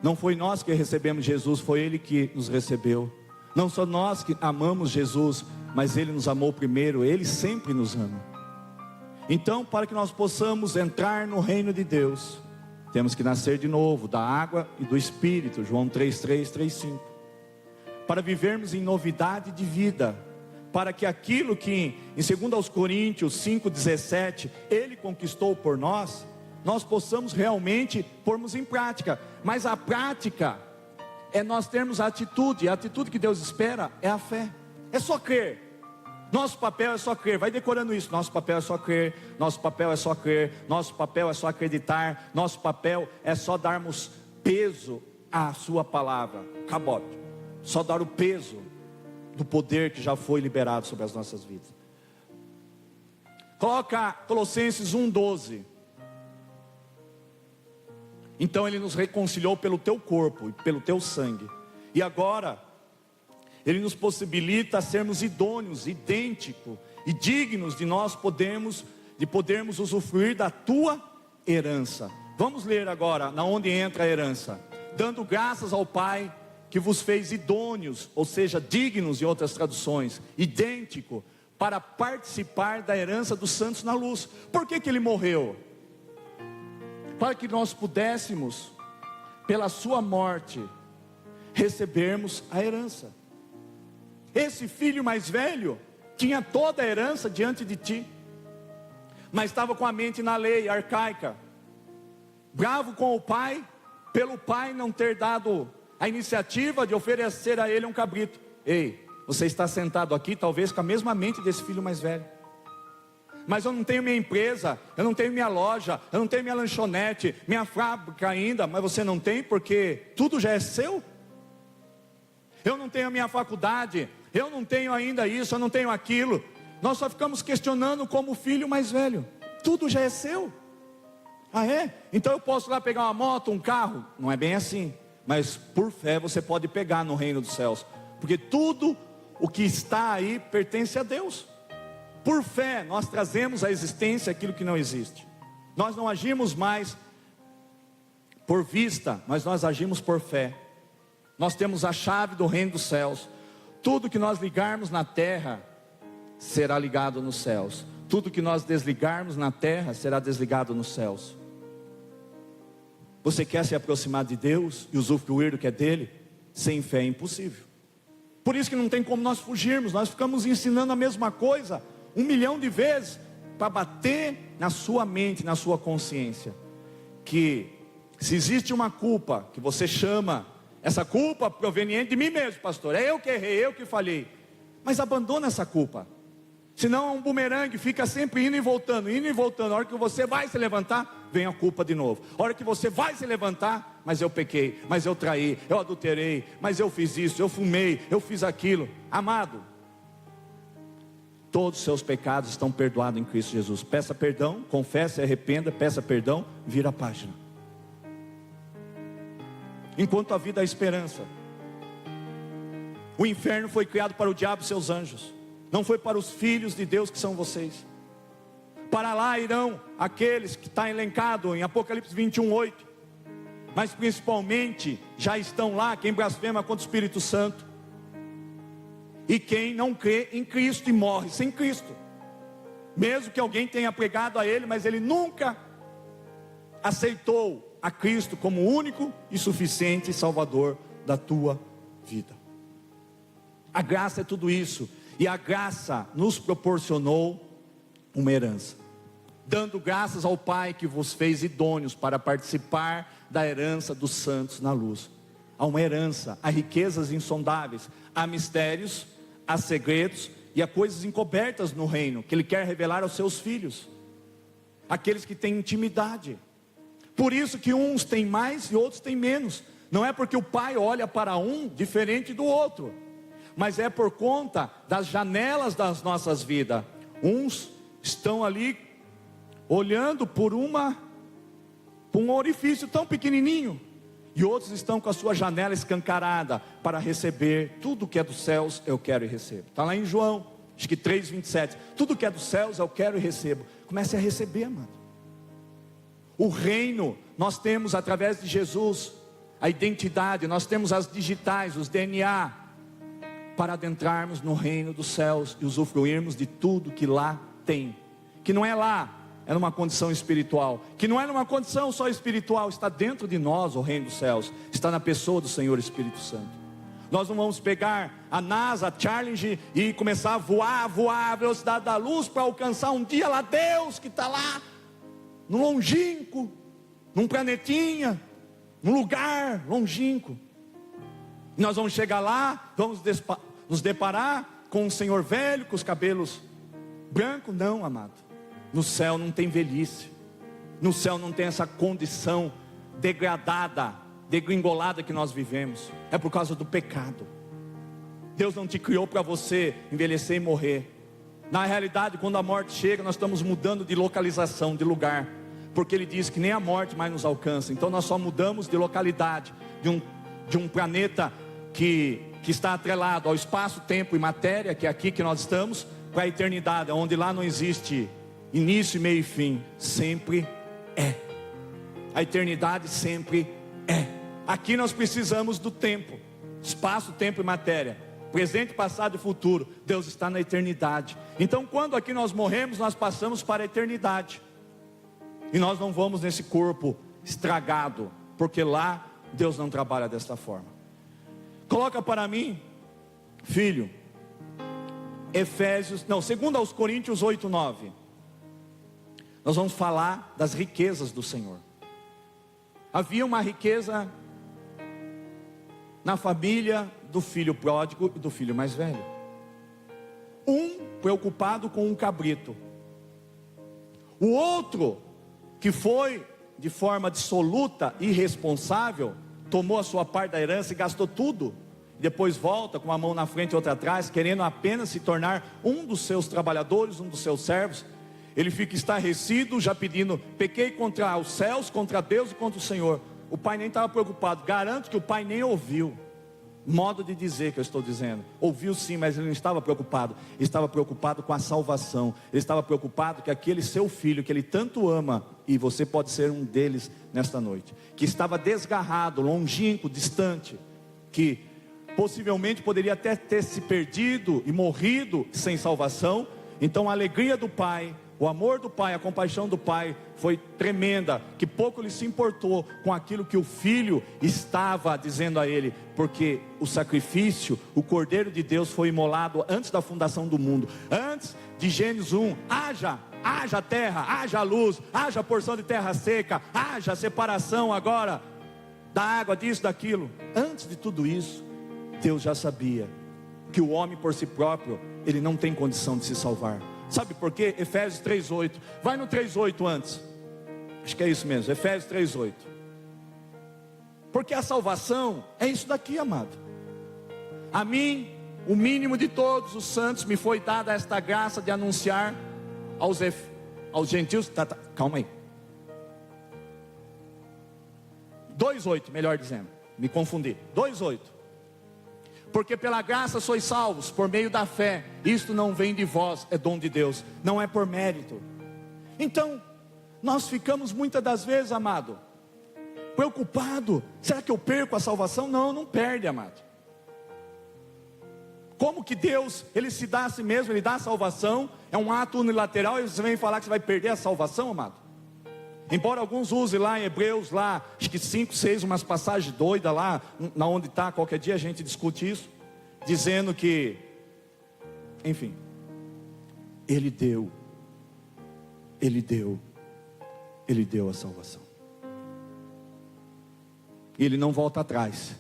Não foi nós que recebemos Jesus, foi Ele que nos recebeu. Não só nós que amamos Jesus, mas Ele nos amou primeiro. Ele sempre nos ama. Então, para que nós possamos entrar no reino de Deus, temos que nascer de novo, da água e do Espírito. João 3:3, 3:5. Para vivermos em novidade de vida, para que aquilo que em 2 Coríntios 5:17 Ele conquistou por nós, nós possamos realmente pormos em prática. Mas a prática é nós termos a atitude que Deus espera é a fé. É só crer. Nosso papel é só crer. Vai decorando isso. Nosso papel é só crer. Nosso papel é só crer. Nosso papel é só acreditar. Nosso papel é só darmos peso à sua palavra. Cabote. Só dar o peso do poder que já foi liberado sobre as nossas vidas. Coloca Colossenses 1:12. Então Ele nos reconciliou pelo teu corpo e pelo teu sangue. E agora Ele nos possibilita sermos idôneos, idênticos e dignos de nós podermos usufruir da tua herança. Vamos ler agora na onde entra a herança. Dando graças ao Pai que vos fez idôneos, ou seja, dignos em outras traduções, idêntico, para participar da herança dos santos na luz. Por que Ele morreu? Para que nós pudéssemos, pela sua morte, recebermos a herança. Esse filho mais velho tinha toda a herança diante de ti, mas estava com a mente na lei arcaica, bravo com o pai, pelo pai não ter dado a iniciativa de oferecer a ele um cabrito. Ei, você está sentado aqui talvez com a mesma mente desse filho mais velho. Mas eu não tenho minha empresa, eu não tenho minha loja, eu não tenho minha lanchonete, minha fábrica ainda. Mas você não tem porque tudo já é seu? Eu não tenho a minha faculdade, eu não tenho ainda isso, eu não tenho aquilo. Nós só ficamos questionando como o filho mais velho. Tudo já é seu. Ah é? Então eu posso lá pegar uma moto, um carro? Não é bem assim. Mas por fé você pode pegar no reino dos céus. Porque tudo o que está aí pertence a Deus. Por fé nós trazemos à existência aquilo que não existe. Nós não agimos mais por vista, mas nós agimos por fé. Nós temos a chave do reino dos céus. Tudo que nós ligarmos na terra será ligado nos céus. Tudo que nós desligarmos na terra será desligado nos céus. Você quer se aproximar de Deus e usufruir do que é dele? Sem fé é impossível. Por isso que não tem como nós fugirmos. Nós ficamos ensinando a mesma coisa 1 milhão de vezes, para bater na sua mente, na sua consciência, que se existe uma culpa que você chama, essa culpa proveniente de mim mesmo, pastor, é eu que errei, eu que falhei, mas abandona essa culpa. Senão é um bumerangue, fica sempre indo e voltando. A hora que você vai se levantar, vem a culpa de novo. A hora que você vai se levantar, mas eu pequei, mas eu traí, eu adulterei, mas eu fiz isso, eu fumei, eu fiz aquilo. Amado, todos os seus pecados estão perdoados em Cristo Jesus. Peça perdão, confesse, arrependa, peça perdão, vira a página. Enquanto a vida há esperança. O inferno foi criado para o diabo e seus anjos. Não foi para os filhos de Deus que são vocês. Para lá irão aqueles que está elencado em Apocalipse 21:8. Mas principalmente já estão lá quem blasfema contra o Espírito Santo. E quem não crê em Cristo e morre sem Cristo. Mesmo que alguém tenha pregado a ele, mas ele nunca aceitou a Cristo como único e suficiente Salvador da tua vida. A graça é tudo isso. E a graça nos proporcionou uma herança, dando graças ao Pai que vos fez idôneos para participar da herança dos santos na luz. Há uma herança, há riquezas insondáveis, há mistérios, há segredos e há coisas encobertas no reino que Ele quer revelar aos seus filhos, aqueles que têm intimidade. Por isso que uns têm mais e outros têm menos. Não é porque o Pai olha para um diferente do outro, mas é por conta das janelas das nossas vidas. Uns estão ali olhando por um orifício tão pequenininho, e outros estão com a sua janela escancarada para receber tudo que é dos céus. Eu quero e recebo. Está lá em João, acho que 3:27. Tudo que é dos céus eu quero e recebo. Comece a receber, amado. O reino nós temos através de Jesus, a identidade, nós temos as digitais, os DNA, para adentrarmos no reino dos céus e usufruirmos de tudo que lá tem. Que não é lá, é numa condição espiritual. Que não é numa condição só espiritual, está dentro de nós o reino dos céus. Está na pessoa do Senhor Espírito Santo. Nós não vamos pegar a NASA, a Challenger e começar a voar a velocidade da luz para alcançar um dia lá Deus que está lá, num longínquo, num planetinha, num lugar longínquo. Nós vamos chegar lá, vamos nos deparar com um senhor velho, com os cabelos brancos. Não, amado. No céu não tem velhice. No céu não tem essa condição degradada, degringolada que nós vivemos. É por causa do pecado. Deus não te criou para você envelhecer e morrer. Na realidade, quando a morte chega, nós estamos mudando de localização, de lugar. Porque Ele diz que nem a morte mais nos alcança. Então nós só mudamos de localidade, de um planeta que está atrelado ao espaço, tempo e matéria, que é aqui que nós estamos, para a eternidade, onde lá não existe início, meio e fim. Sempre é. A eternidade sempre é. Aqui nós precisamos do tempo, espaço, tempo e matéria, presente, passado e futuro. Deus está na eternidade. Então quando aqui nós morremos, nós passamos para a eternidade. E nós não vamos nesse corpo estragado, porque lá Deus não trabalha desta forma. Coloca para mim, filho, 2 aos Coríntios 8:9. Nós vamos falar das riquezas do Senhor. Havia uma riqueza na família do filho pródigo e do filho mais velho. Um preocupado com um cabrito. O outro, que foi de forma dissoluta, irresponsável, tomou a sua parte da herança e gastou tudo. Depois volta com uma mão na frente e outra atrás, querendo apenas se tornar um dos seus trabalhadores, um dos seus servos. Ele fica estarrecido, já pedindo: pequei contra os céus, contra Deus e contra o Senhor. O pai nem estava preocupado. Garanto que o pai nem ouviu. modo de dizer que eu estou dizendo. Ouviu sim, mas ele não estava preocupado. Ele estava preocupado com a salvação. Ele estava preocupado que aquele seu filho, que ele tanto ama, e você pode ser um deles nesta noite, que estava desgarrado, longínquo, distante, que possivelmente poderia até ter se perdido e morrido sem salvação. Então a alegria do pai, o amor do pai, a compaixão do pai foi tremenda, que pouco ele se importou com aquilo que o filho estava dizendo a ele, porque o sacrifício, o Cordeiro de Deus foi imolado antes da fundação do mundo, antes de Gênesis 1, haja terra, haja luz, haja porção de terra seca, haja separação agora da água, disso, daquilo. Antes de tudo isso, Deus já sabia que o homem por si próprio, ele não tem condição de se salvar. Sabe por quê? Efésios 3:8. Vai no 3:8 antes. Acho que é isso mesmo, Efésios 3:8. Porque a salvação é isso daqui, amado. A mim, o mínimo de todos os santos, me foi dada esta graça de anunciar aos gentios. Calma aí. 2:8, melhor dizendo, me confundi. 2:8. Porque pela graça sois salvos, por meio da fé. Isto não vem de vós, é dom de Deus, não é por mérito. Então, nós ficamos muitas das vezes, amado, preocupado. Será que eu perco a salvação? Não, não perde, amado. Como que Deus, Ele se dá a si mesmo, Ele dá a salvação, é um ato unilateral, e você vem falar que você vai perder a salvação, amado? Embora alguns usem lá em Hebreus, lá, acho que 5, 6, umas passagens doidas lá, na onde está, qualquer dia a gente discute isso, dizendo que, enfim, Ele deu a salvação. E Ele não volta atrás,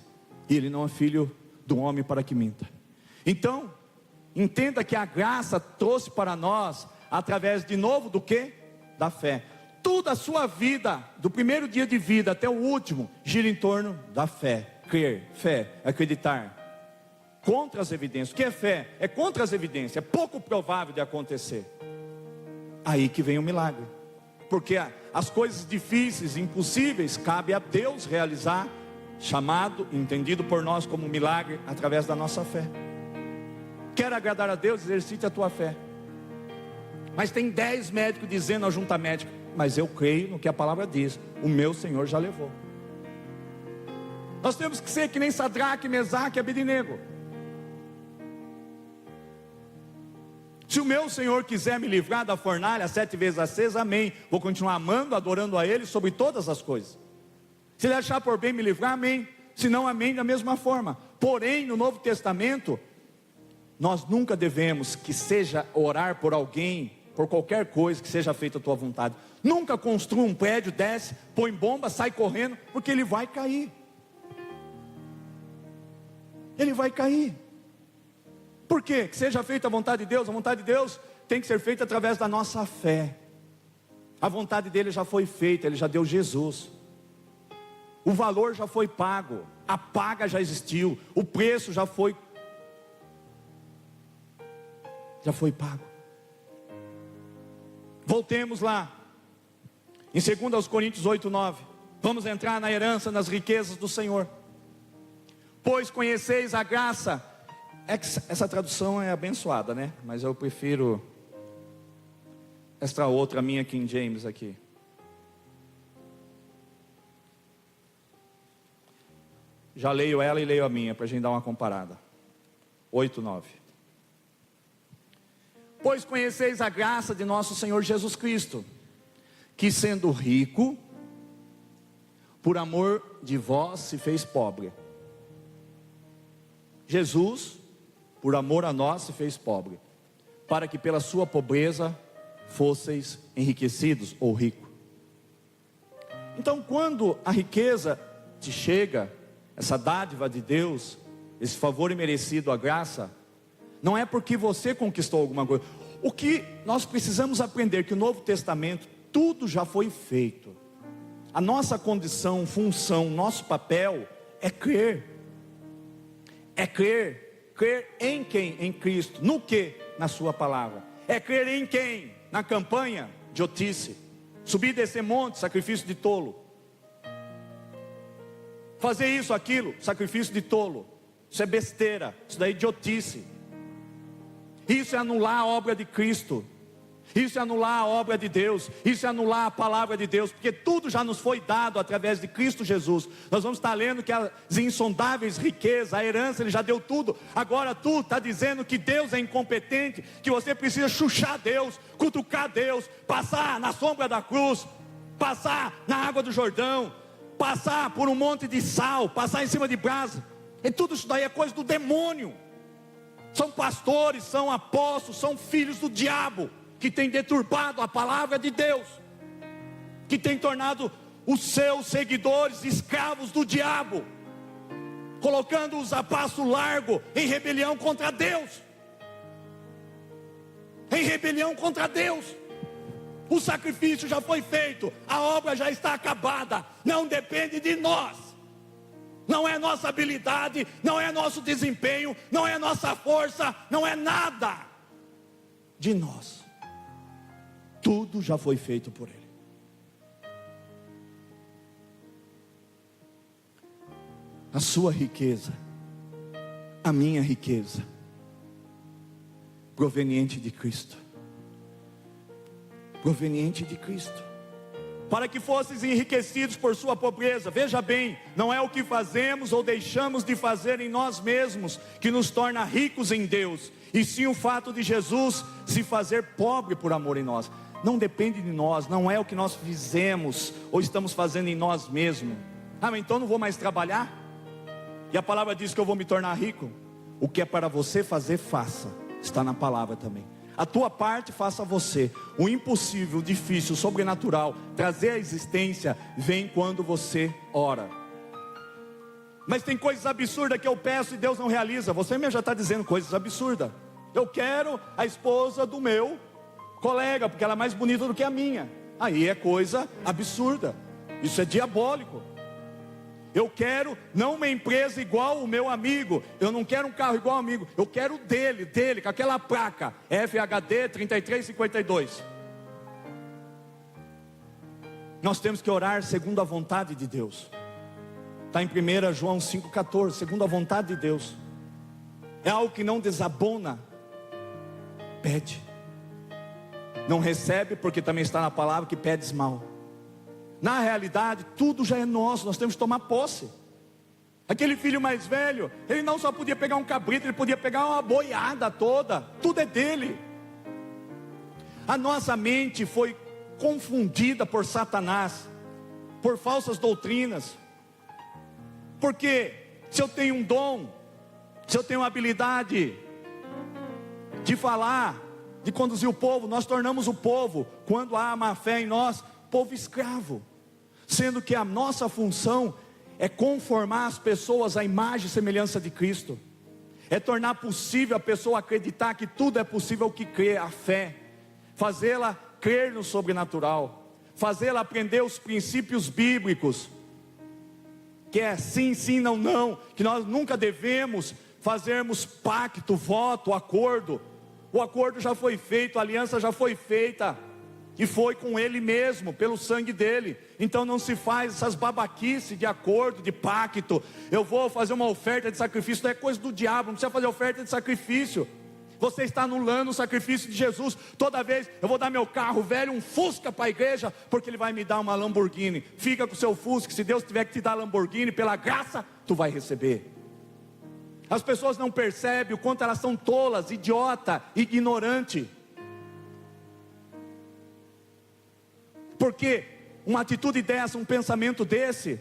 e Ele não é filho do homem para que minta. Então, entenda que a graça trouxe para nós, através de novo do que? Da fé. Toda a sua vida, do primeiro dia de vida até o último, gira em torno da fé. Crer, fé, acreditar. Contra as evidências. O que é fé? É contra as evidências. É pouco provável de acontecer. Aí que vem o milagre. Porque as coisas difíceis, impossíveis, cabe a Deus realizar, chamado, entendido por nós como milagre, através da nossa fé. Quer agradar a Deus? Exercite a tua fé. Mas tem 10 médicos dizendo à junta médica: mas eu creio no que a palavra diz, o meu Senhor já levou. Nós temos que ser que nem Sadraque, Mesaque e Abednego. Se o meu Senhor quiser me livrar da fornalha 7 vezes acesa, amém. Vou continuar amando, adorando a Ele sobre todas as coisas. Se Ele achar por bem me livrar, amém. Se não, amém da mesma forma. Porém, no Novo Testamento, nós nunca devemos que seja orar por alguém, por qualquer coisa, que seja feita a tua vontade. Nunca construa um prédio, desce, põe bomba, sai correndo, porque ele vai cair. Ele vai cair. Por quê? Que seja feita a vontade de Deus. A vontade de Deus tem que ser feita através da nossa fé. A vontade dele já foi feita, ele já deu Jesus. O valor já foi pago, a paga já existiu, o preço já foi pago. Voltemos lá, em 2 Coríntios 8:9. Vamos entrar na herança, nas riquezas do Senhor. Pois conheceis a graça. Essa tradução é abençoada, né? Mas eu prefiro esta outra, minha King James aqui. Já leio ela e leio a minha, para a gente dar uma comparada. 8:9. Pois conheceis a graça de nosso Senhor Jesus Cristo, que sendo rico, por amor de vós se fez pobre. Jesus, por amor a nós, se fez pobre, para que pela sua pobreza fosseis enriquecidos ou rico. Então, quando a riqueza te chega, essa dádiva de Deus, esse favor imerecido, a graça, não é porque você conquistou alguma coisa. O que nós precisamos aprender, que o Novo Testamento, tudo já foi feito. A nossa condição, função, nosso papel é crer. É crer. Crer em quem? Em Cristo. No que? Na sua palavra. É crer em quem? Na campanha, idiotice. Subir e descer monte, sacrifício de tolo. Fazer isso, aquilo, sacrifício de tolo. Isso é besteira, isso daí é idiotice. Isso é anular a obra de Cristo. Isso é anular a obra de Deus. Isso é anular a palavra de Deus. Porque tudo já nos foi dado através de Cristo Jesus. Nós vamos estar lendo que as insondáveis riquezas, a herança, Ele já deu tudo. Agora tu está dizendo que Deus é incompetente, que você precisa chuchar Deus, cutucar Deus, passar na sombra da cruz, passar na água do Jordão, passar por um monte de sal, passar em cima de brasa. E tudo isso daí é coisa do demônio. São pastores, são apóstolos, são filhos do diabo, que tem deturbado a palavra de Deus, que tem tornado os seus seguidores escravos do diabo, colocando-os a passo largo em rebelião contra Deus. Em rebelião contra Deus. O sacrifício já foi feito, a obra já está acabada, não depende de nós. Não é nossa habilidade, não é nosso desempenho, não é nossa força, não é nada de nós. Tudo já foi feito por Ele. A sua riqueza, a minha riqueza, proveniente de Cristo. Proveniente de Cristo. Para que fosses enriquecidos por sua pobreza. Veja bem, não é o que fazemos ou deixamos de fazer em nós mesmos que nos torna ricos em Deus, e sim o fato de Jesus se fazer pobre por amor em nós. Não depende de nós, não é o que nós fizemos ou estamos fazendo em nós mesmos. Ah, mas então não vou mais trabalhar? E a palavra diz que eu vou me tornar rico. O que é para você fazer, faça. Está na palavra também. A tua parte faça você. O impossível, o difícil, o sobrenatural, trazer a existência, vem quando você ora. Mas tem coisas absurdas que eu peço e Deus não realiza. Você mesmo já está dizendo coisas absurdas. Eu quero a esposa do meu colega, porque ela é mais bonita do que a minha. Aí é coisa absurda. Isso é diabólico. Eu quero não uma empresa igual o meu amigo. Eu não quero um carro igual ao amigo. Eu quero dele, com aquela placa FHD 3352. Nós temos que orar segundo a vontade de Deus. Está em 1 João 5,14. Segundo a vontade de Deus. É algo que não desabona. Pede. Não recebe, porque também está na palavra que pedes mal. Na realidade, tudo já é nosso, nós temos que tomar posse. Aquele filho mais velho, ele não só podia pegar um cabrito, ele podia pegar uma boiada toda. Tudo é dele. A nossa mente foi confundida por Satanás, por falsas doutrinas. Porque se eu tenho um dom, se eu tenho uma habilidade de falar, de conduzir o povo, nós tornamos o povo, quando há má fé em nós, povo escravo, sendo que a nossa função é conformar as pessoas à imagem e semelhança de Cristo, é tornar possível a pessoa acreditar que tudo é possível que crê, a fé, fazê-la crer no sobrenatural, fazê-la aprender os princípios bíblicos, que é sim, sim, não, não, que nós nunca devemos fazermos pacto, voto, acordo. O acordo já foi feito, a aliança já foi feita, e foi com Ele mesmo, pelo sangue dele. Então não se faz essas babaquices de acordo, de pacto. Eu vou fazer uma oferta de sacrifício, não é coisa do diabo, não precisa fazer oferta de sacrifício. Você está anulando o sacrifício de Jesus. Toda vez eu vou dar meu carro velho, um Fusca para a igreja, porque Ele vai me dar uma Lamborghini. Fica com o seu Fusca, se Deus tiver que te dar Lamborghini, pela graça, tu vai receber. As pessoas não percebem o quanto elas são tolas, idiota, ignorante. Porque uma atitude dessa, um pensamento desse,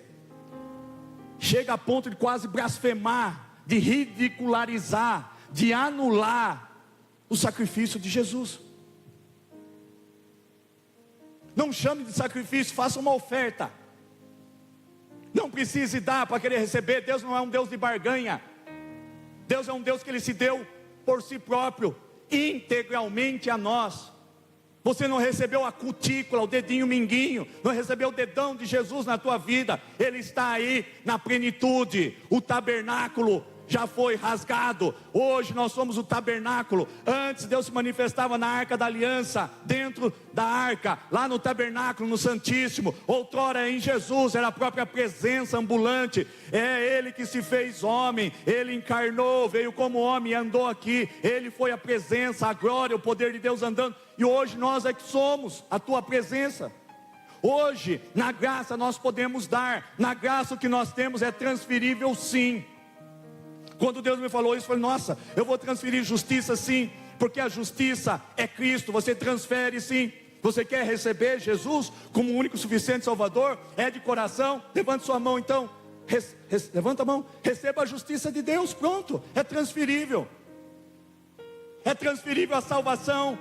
chega a ponto de quase blasfemar, de ridicularizar, de anular o sacrifício de Jesus. Não chame de sacrifício, faça uma oferta. Não precise dar para querer receber. Deus não é um Deus de barganha. Deus é um Deus que Ele se deu por si próprio, integralmente a nós. Você não recebeu a cutícula, o dedinho minguinho, não recebeu o dedão de Jesus na tua vida. Ele está aí na plenitude. O tabernáculo já foi rasgado. Hoje nós somos o tabernáculo. Antes Deus se manifestava na arca da aliança, dentro da arca, lá no tabernáculo, no Santíssimo. Outrora em Jesus era a própria presença ambulante. É Ele que se fez homem, Ele encarnou, veio como homem e andou aqui. Ele foi a presença, a glória, o poder de Deus andando. E hoje nós é que somos a tua presença. Hoje, na graça nós podemos dar. Na graça o que nós temos é transferível, sim. Quando Deus me falou isso, eu falei, nossa, eu vou transferir justiça, sim, porque a justiça é Cristo. Você transfere, sim. Você quer receber Jesus como o único suficiente Salvador? É de coração? Levante sua mão então. Levanta a mão. Receba a justiça de Deus. Pronto, é transferível. É transferível a salvação.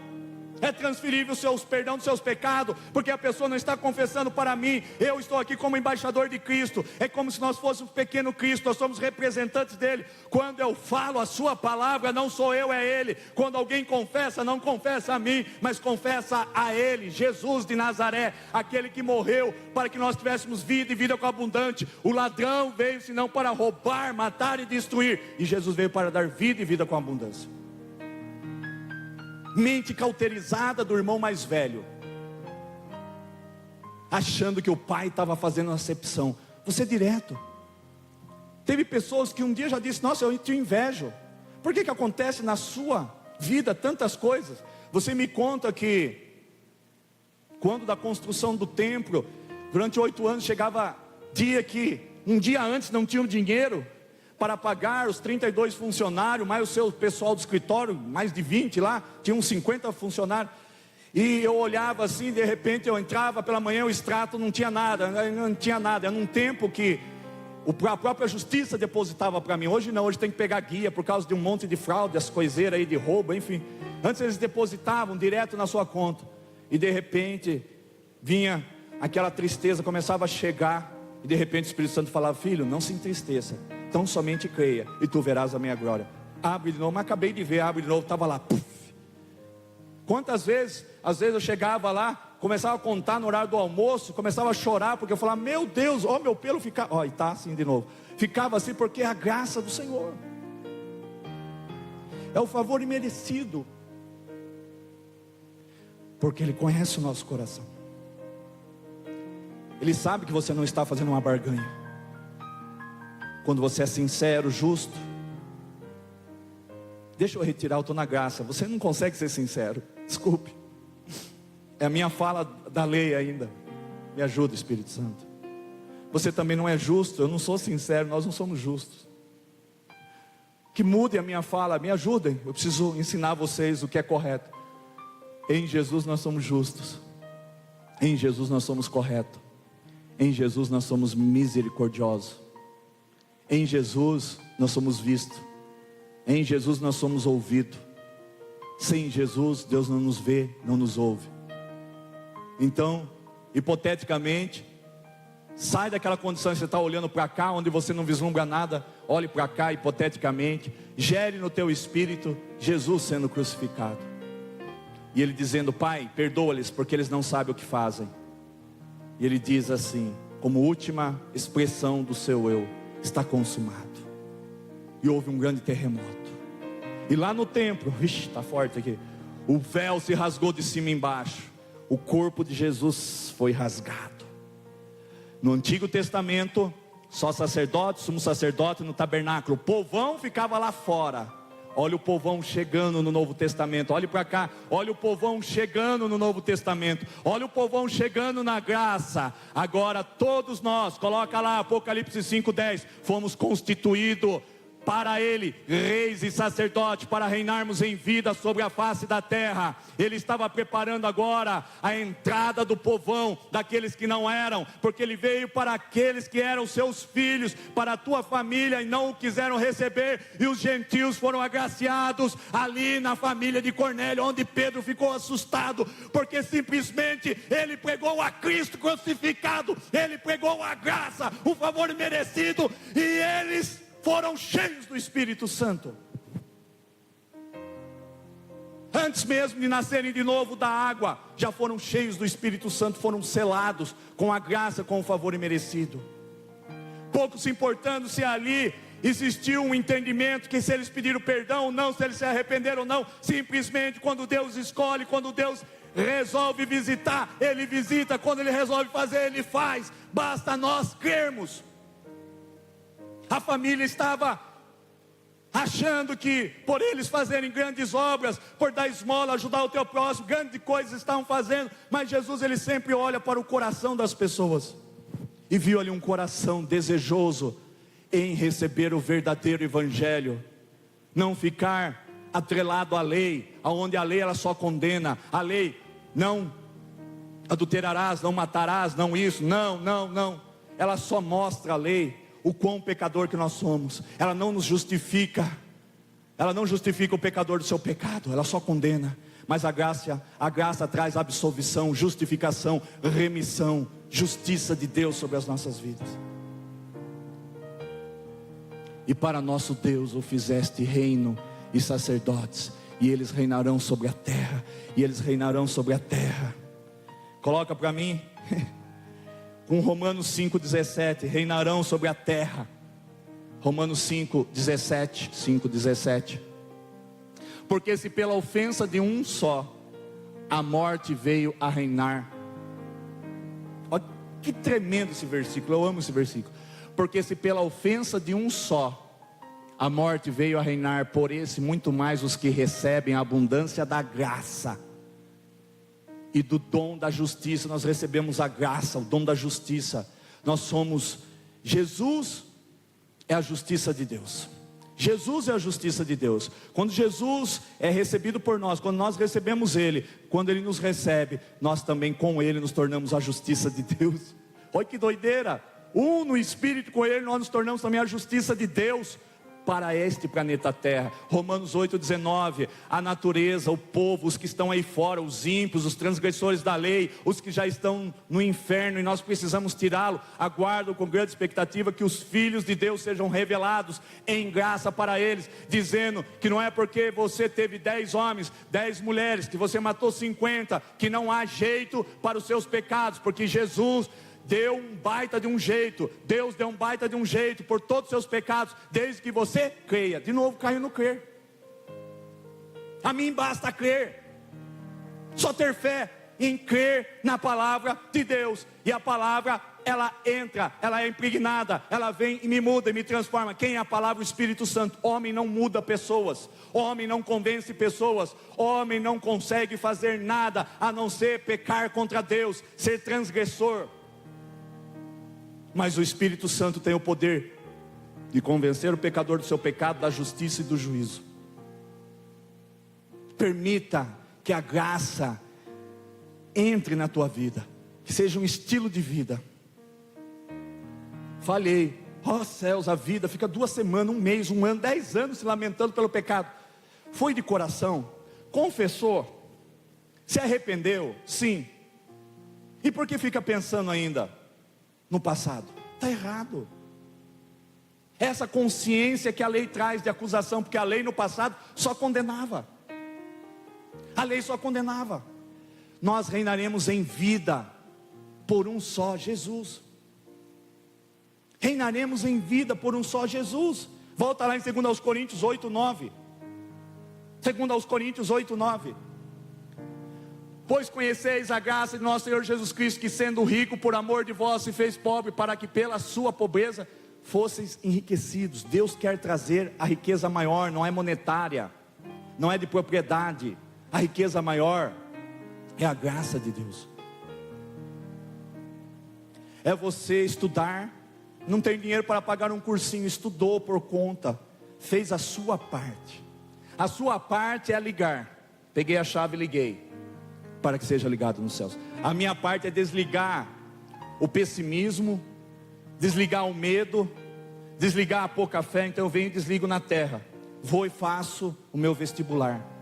É transferível o perdão dos seus pecados, porque a pessoa não está confessando para mim, eu estou aqui como embaixador de Cristo. É como se nós fôssemos um pequeno Cristo, nós somos representantes dele. Quando eu falo a sua palavra, não sou eu, é ele. Quando alguém confessa, não confessa a mim, mas confessa a ele, Jesus de Nazaré, aquele que morreu para que nós tivéssemos vida e vida com abundante. O ladrão veio senão para roubar, matar e destruir, e Jesus veio para dar vida e vida com abundância. Mente cauterizada do irmão mais velho, achando que o pai estava fazendo acepção. Você é direto. Teve pessoas que um dia já disse, nossa, eu te invejo. Por que acontece na sua vida tantas coisas? Você me conta que quando da construção do templo, durante 8 anos, chegava dia que um dia antes não tinham dinheiro para pagar os 32 funcionários, mais o seu pessoal do escritório, mais de 20 lá, tinha uns 50 funcionários, e eu olhava assim, de repente eu entrava pela manhã, o extrato não tinha nada, era num tempo que a própria justiça depositava para mim. Hoje não, hoje tem que pegar guia, por causa de um monte de fraude, as coiseiras aí de roubo, enfim. Antes eles depositavam direto na sua conta, e de repente, vinha aquela tristeza, começava a chegar, e de repente o Espírito Santo falava, filho, não se entristeça, então somente creia, e tu verás a minha glória. Abre de novo, mas acabei de ver, abre de novo, estava lá, puf. Quantas vezes, às vezes eu chegava lá, começava a contar no horário do almoço, começava a chorar, porque eu falava, meu Deus, ó, meu pelo ficava, ó, e tá assim de novo, ficava assim porque é a graça do Senhor, é o favor imerecido, porque Ele conhece o nosso coração, Ele sabe que você não está fazendo uma barganha. Quando você é sincero, justo. Deixa eu retirar, eu estou na graça. Você não consegue ser sincero, desculpe. É a minha fala da lei ainda. Me ajuda, Espírito Santo. Você também não é justo, eu não sou sincero, nós não somos justos. Que mudem a minha fala, me ajudem. Eu preciso ensinar a vocês o que é correto. Em Jesus nós somos justos. Em Jesus nós somos corretos. Em Jesus nós somos misericordiosos. Em Jesus nós somos vistos. Em Jesus nós somos ouvidos. Sem Jesus Deus não nos vê, não nos ouve. Então, hipoteticamente, sai daquela condição que você está olhando para cá, onde você não vislumbra nada. Olhe para cá, hipoteticamente. Gere no teu espírito Jesus sendo crucificado, e Ele dizendo, Pai, perdoa-lhes porque eles não sabem o que fazem. E Ele diz assim, como última expressão do seu eu, está consumado. E houve um grande terremoto. E lá no templo, está forte aqui, o véu se rasgou de cima e embaixo. O corpo de Jesus foi rasgado. No Antigo Testamento, só sacerdote, sumo sacerdote no tabernáculo. O povão ficava lá fora. Olha o povão chegando no Novo Testamento. Olhe para cá, olha o povão chegando no Novo Testamento. Olha o povão chegando na graça. Agora todos nós, coloca lá Apocalipse 5:10, fomos constituídos para Ele, reis e sacerdotes, para reinarmos em vida sobre a face da terra. Ele estava preparando agora a entrada do povão, daqueles que não eram, porque Ele veio para aqueles que eram seus filhos, para a tua família, e não o quiseram receber, e os gentios foram agraciados ali na família de Cornélio, onde Pedro ficou assustado, porque simplesmente ele pregou a Cristo crucificado, ele pregou a graça, o favor merecido, e eles foram cheios do Espírito Santo. Antes mesmo de nascerem de novo da água, já foram cheios do Espírito Santo, foram selados com a graça, com o favor imerecido. Pouco se importando se ali existiu um entendimento que se eles pediram perdão ou não, se eles se arrependeram ou não. Simplesmente quando Deus escolhe, quando Deus resolve visitar, Ele visita. Quando Ele resolve fazer, Ele faz. Basta nós crermos. A família estava achando que por eles fazerem grandes obras, por dar esmola, ajudar o teu próximo, grandes coisas estavam fazendo. Mas Jesus, Ele sempre olha para o coração das pessoas, e viu ali um coração desejoso em receber o verdadeiro evangelho. Não ficar atrelado à lei, aonde a lei ela só condena. A lei, não adulterarás, não matarás, não isso, não. Ela só mostra a lei, o quão pecador que nós somos. Ela não nos justifica. Ela não justifica o pecador do seu pecado, ela só condena. Mas a graça traz absolvição, justificação, remissão, justiça de Deus sobre as nossas vidas. E para nosso Deus o fizeste reino e sacerdotes, e eles reinarão sobre a terra, e eles reinarão sobre a terra. Coloca para mim, com Romanos 5,17, reinarão sobre a terra. Romanos 5,17. Porque se pela ofensa de um só, a morte veio a reinar. Olha que tremendo esse versículo, eu amo esse versículo. Porque se pela ofensa de um só, a morte veio a reinar, por esse muito mais os que recebem a abundância da graça e do dom da justiça. Nós recebemos a graça, o dom da justiça. Nós somos, Jesus é a justiça de Deus. Jesus é a justiça de Deus. Quando Jesus é recebido por nós, quando nós recebemos Ele, quando Ele nos recebe, nós também com Ele nos tornamos a justiça de Deus. Olha que doideira! Um no Espírito, com Ele nós nos tornamos também a justiça de Deus para este planeta Terra. Romanos 8,19, a natureza, o povo, os que estão aí fora, os ímpios, os transgressores da lei, os que já estão no inferno, e nós precisamos tirá-lo, aguardam com grande expectativa que os filhos de Deus sejam revelados em graça para eles, dizendo que não é porque você teve 10 homens, 10 mulheres, que você matou 50, que não há jeito para os seus pecados, porque Jesus deu um baita de um jeito, Deus deu um baita de um jeito por todos os seus pecados, desde que você creia. De novo caiu no crer. A mim basta crer, só ter fé em crer na palavra de Deus. E a palavra, ela entra, ela é impregnada, ela vem e me muda e me transforma. Quem é a palavra? O Espírito Santo. Homem não muda pessoas, homem não convence pessoas, homem não consegue fazer nada a não ser pecar contra Deus, ser transgressor. Mas o Espírito Santo tem o poder de convencer o pecador do seu pecado, da justiça e do juízo. Permita que a graça entre na tua vida, que seja um estilo de vida. Falhei, ó céus, a vida fica 2 semanas, 1 mês, 1 ano, 10 anos se lamentando pelo pecado. Foi de coração, confessou, se arrependeu, sim. E por que fica pensando ainda no passado? Está errado. Essa consciência que a lei traz de acusação, porque a lei no passado só condenava. A lei só condenava. Nós reinaremos em vida por um só Jesus. Reinaremos em vida por um só Jesus. Volta lá em 2 Coríntios 8:9. 2 Coríntios 8:9. Pois conheceis a graça de nosso Senhor Jesus Cristo, que sendo rico por amor de vós se fez pobre, para que pela sua pobreza fosseis enriquecidos. Deus quer trazer a riqueza maior, não é monetária, não é de propriedade. A riqueza maior é a graça de Deus. É você estudar, não tem dinheiro para pagar um cursinho, estudou por conta, fez a sua parte. A sua parte é ligar. Peguei a chave e liguei, para que seja ligado nos céus. A minha parte é desligar o pessimismo, desligar o medo, desligar a pouca fé. Então eu venho e desligo na terra. Vou e faço o meu vestibular.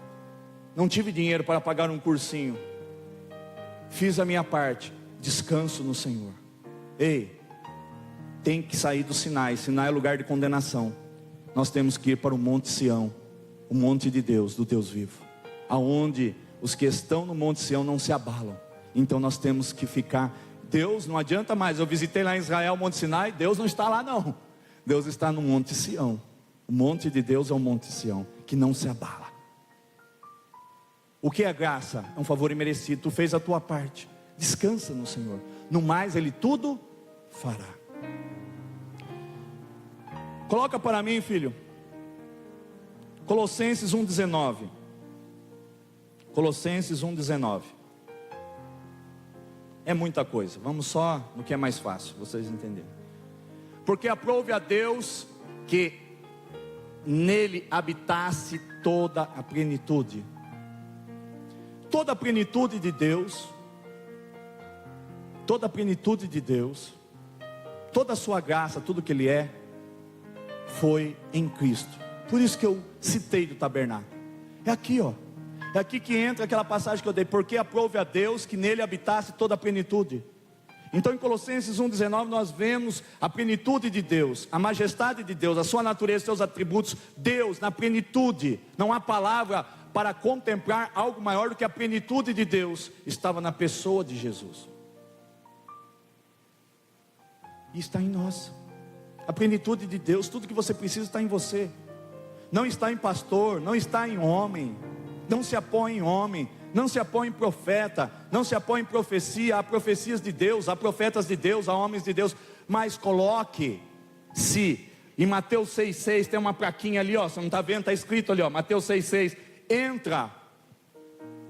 Não tive dinheiro para pagar um cursinho, fiz a minha parte, descanso no Senhor. Ei, tem que sair do Sinai. Sinai é lugar de condenação. Nós temos que ir para o Monte Sião, o monte de Deus, do Deus vivo, aonde os que estão no Monte Sião não se abalam. Então nós temos que ficar. Deus não adianta mais. Eu visitei lá em Israel, Monte Sinai. Deus não está lá não. Deus está no Monte Sião. O monte de Deus é o Monte Sião, que não se abala. O que é graça? É um favor imerecido. Tu fez a tua parte. Descansa no Senhor. No mais, Ele tudo fará. Coloca para mim, filho, Colossenses 1,19. Colossenses 1,19. É muita coisa. Vamos só no que é mais fácil, vocês entenderem. Porque aprove a Deus que nele habitasse toda a plenitude. Toda a plenitude de Deus, toda a plenitude de Deus, toda a sua graça, tudo que Ele é, foi em Cristo. Por isso que eu citei do tabernáculo. É aqui, ó. É aqui que entra aquela passagem que eu dei. Porque aprove a Deus que nele habitasse toda a plenitude. Então em Colossenses 1,19 nós vemos a plenitude de Deus, a majestade de Deus, a sua natureza, seus atributos. Deus na plenitude. Não há palavra para contemplar algo maior do que a plenitude de Deus. Estava na pessoa de Jesus. E está em nós. A plenitude de Deus, tudo que você precisa está em você. Não está em pastor, não está em homem. Não se apoia em homem, não se apoia em profeta, não se apoia em profecia. Há profecias de Deus, há profetas de Deus, há homens de Deus. Mas coloque-se. Em Mateus 6,6 tem uma plaquinha ali, ó. Você não está vendo? Está escrito ali, ó. Mateus 6,6. Entra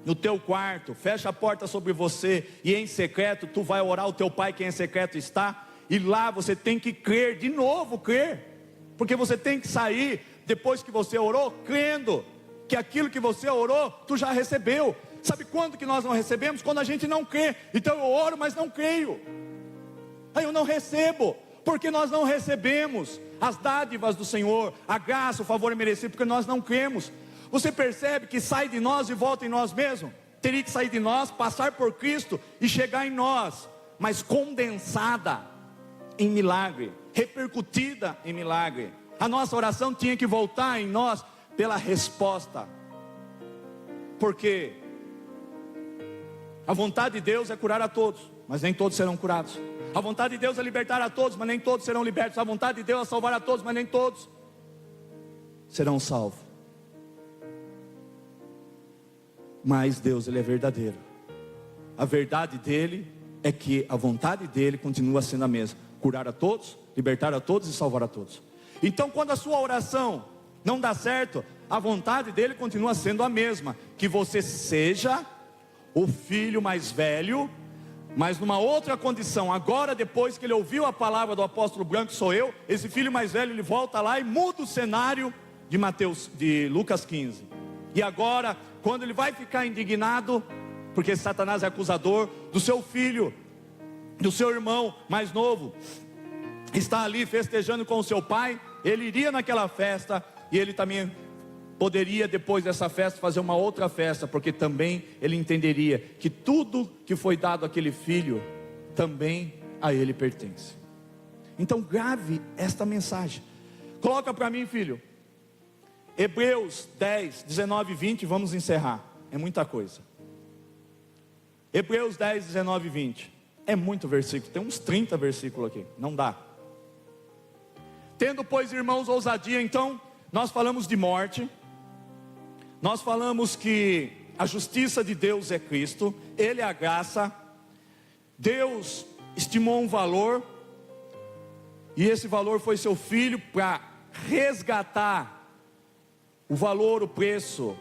no teu quarto, fecha a porta sobre você, e em secreto tu vai orar ao teu pai que em secreto está. E lá você tem que crer, de novo crer. Porque você tem que sair, depois que você orou, crendo que aquilo que você orou, tu já recebeu. Sabe quando que nós não recebemos? Quando a gente não crê. Então eu oro, mas não creio. Aí eu não recebo, porque nós não recebemos as dádivas do Senhor, a graça, o favor merecido, porque nós não cremos. Você percebe que sai de nós e volta em nós mesmos? Teria que sair de nós, passar por Cristo e chegar em nós, mas condensada em milagre, repercutida em milagre. A nossa oração tinha que voltar em nós pela resposta. Porque a vontade de Deus é curar a todos, mas nem todos serão curados. A vontade de Deus é libertar a todos, mas nem todos serão libertos. A vontade de Deus é salvar a todos, mas nem todos serão salvos. Mas Deus, Ele é verdadeiro. A verdade dEle é que a vontade dEle continua sendo a mesma: curar a todos, libertar a todos e salvar a todos. Então quando a sua oração não dá certo, a vontade dEle continua sendo a mesma: que você seja o filho mais velho, mas numa outra condição. Agora, depois que ele ouviu a palavra do apóstolo Branco, sou eu, esse filho mais velho, ele volta lá e muda o cenário de Lucas 15. E agora, quando ele vai ficar indignado, porque Satanás é acusador do seu filho, do seu irmão mais novo, está ali festejando com o seu pai, ele iria naquela festa, e ele também poderia, depois dessa festa, fazer uma outra festa, porque também ele entenderia que tudo que foi dado àquele filho, também a ele pertence. Então grave esta mensagem. Coloca para mim, filho, Hebreus 10, 19 e 20, vamos encerrar. É muita coisa. Hebreus 10, 19 e 20. É muito versículo, tem uns 30 versículos aqui, não dá. Tendo, pois, irmãos, ousadia, então, nós falamos de morte. Nós falamos que a justiça de Deus é Cristo, Ele é a graça. Deus estimou um valor, e esse valor foi seu Filho, para resgatar o valor, o preço,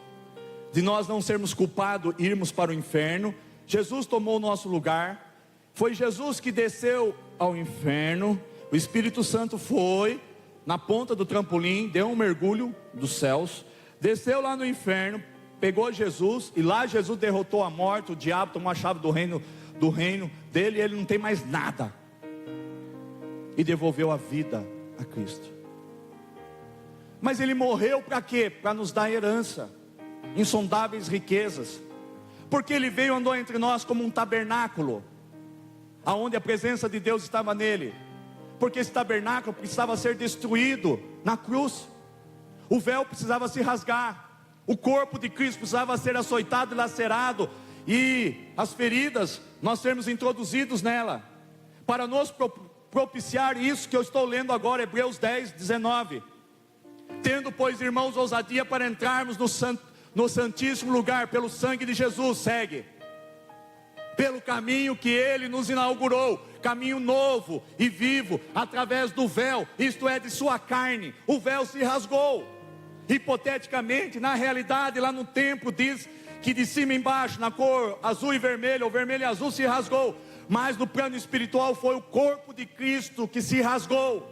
de nós não sermos culpados e irmos para o inferno. Jesus tomou o nosso lugar, foi Jesus que desceu ao inferno, o Espírito Santo foi na ponta do trampolim, deu um mergulho dos céus, desceu lá no inferno, pegou Jesus, e lá Jesus derrotou a morte, o diabo tomou a chave do reino dele, e ele não tem mais nada, e devolveu a vida a Cristo. Mas ele morreu para quê? Para nos dar herança, insondáveis riquezas, porque ele veio e andou entre nós como um tabernáculo, aonde a presença de Deus estava nele, porque esse tabernáculo precisava ser destruído na cruz. O véu precisava se rasgar, o corpo de Cristo precisava ser açoitado e lacerado, e as feridas nós sermos introduzidos nela, para nos propiciar isso que eu estou lendo agora, Hebreus 10, 19. Tendo, pois, irmãos, ousadia para entrarmos no santíssimo lugar, pelo sangue de Jesus, segue. Pelo caminho que Ele nos inaugurou, caminho novo e vivo, através do véu, isto é, de sua carne. O véu se rasgou. Hipoteticamente, na realidade, lá no templo diz que de cima e embaixo, na cor azul e vermelho, ou vermelho e azul, se rasgou. Mas no plano espiritual foi o corpo de Cristo que se rasgou,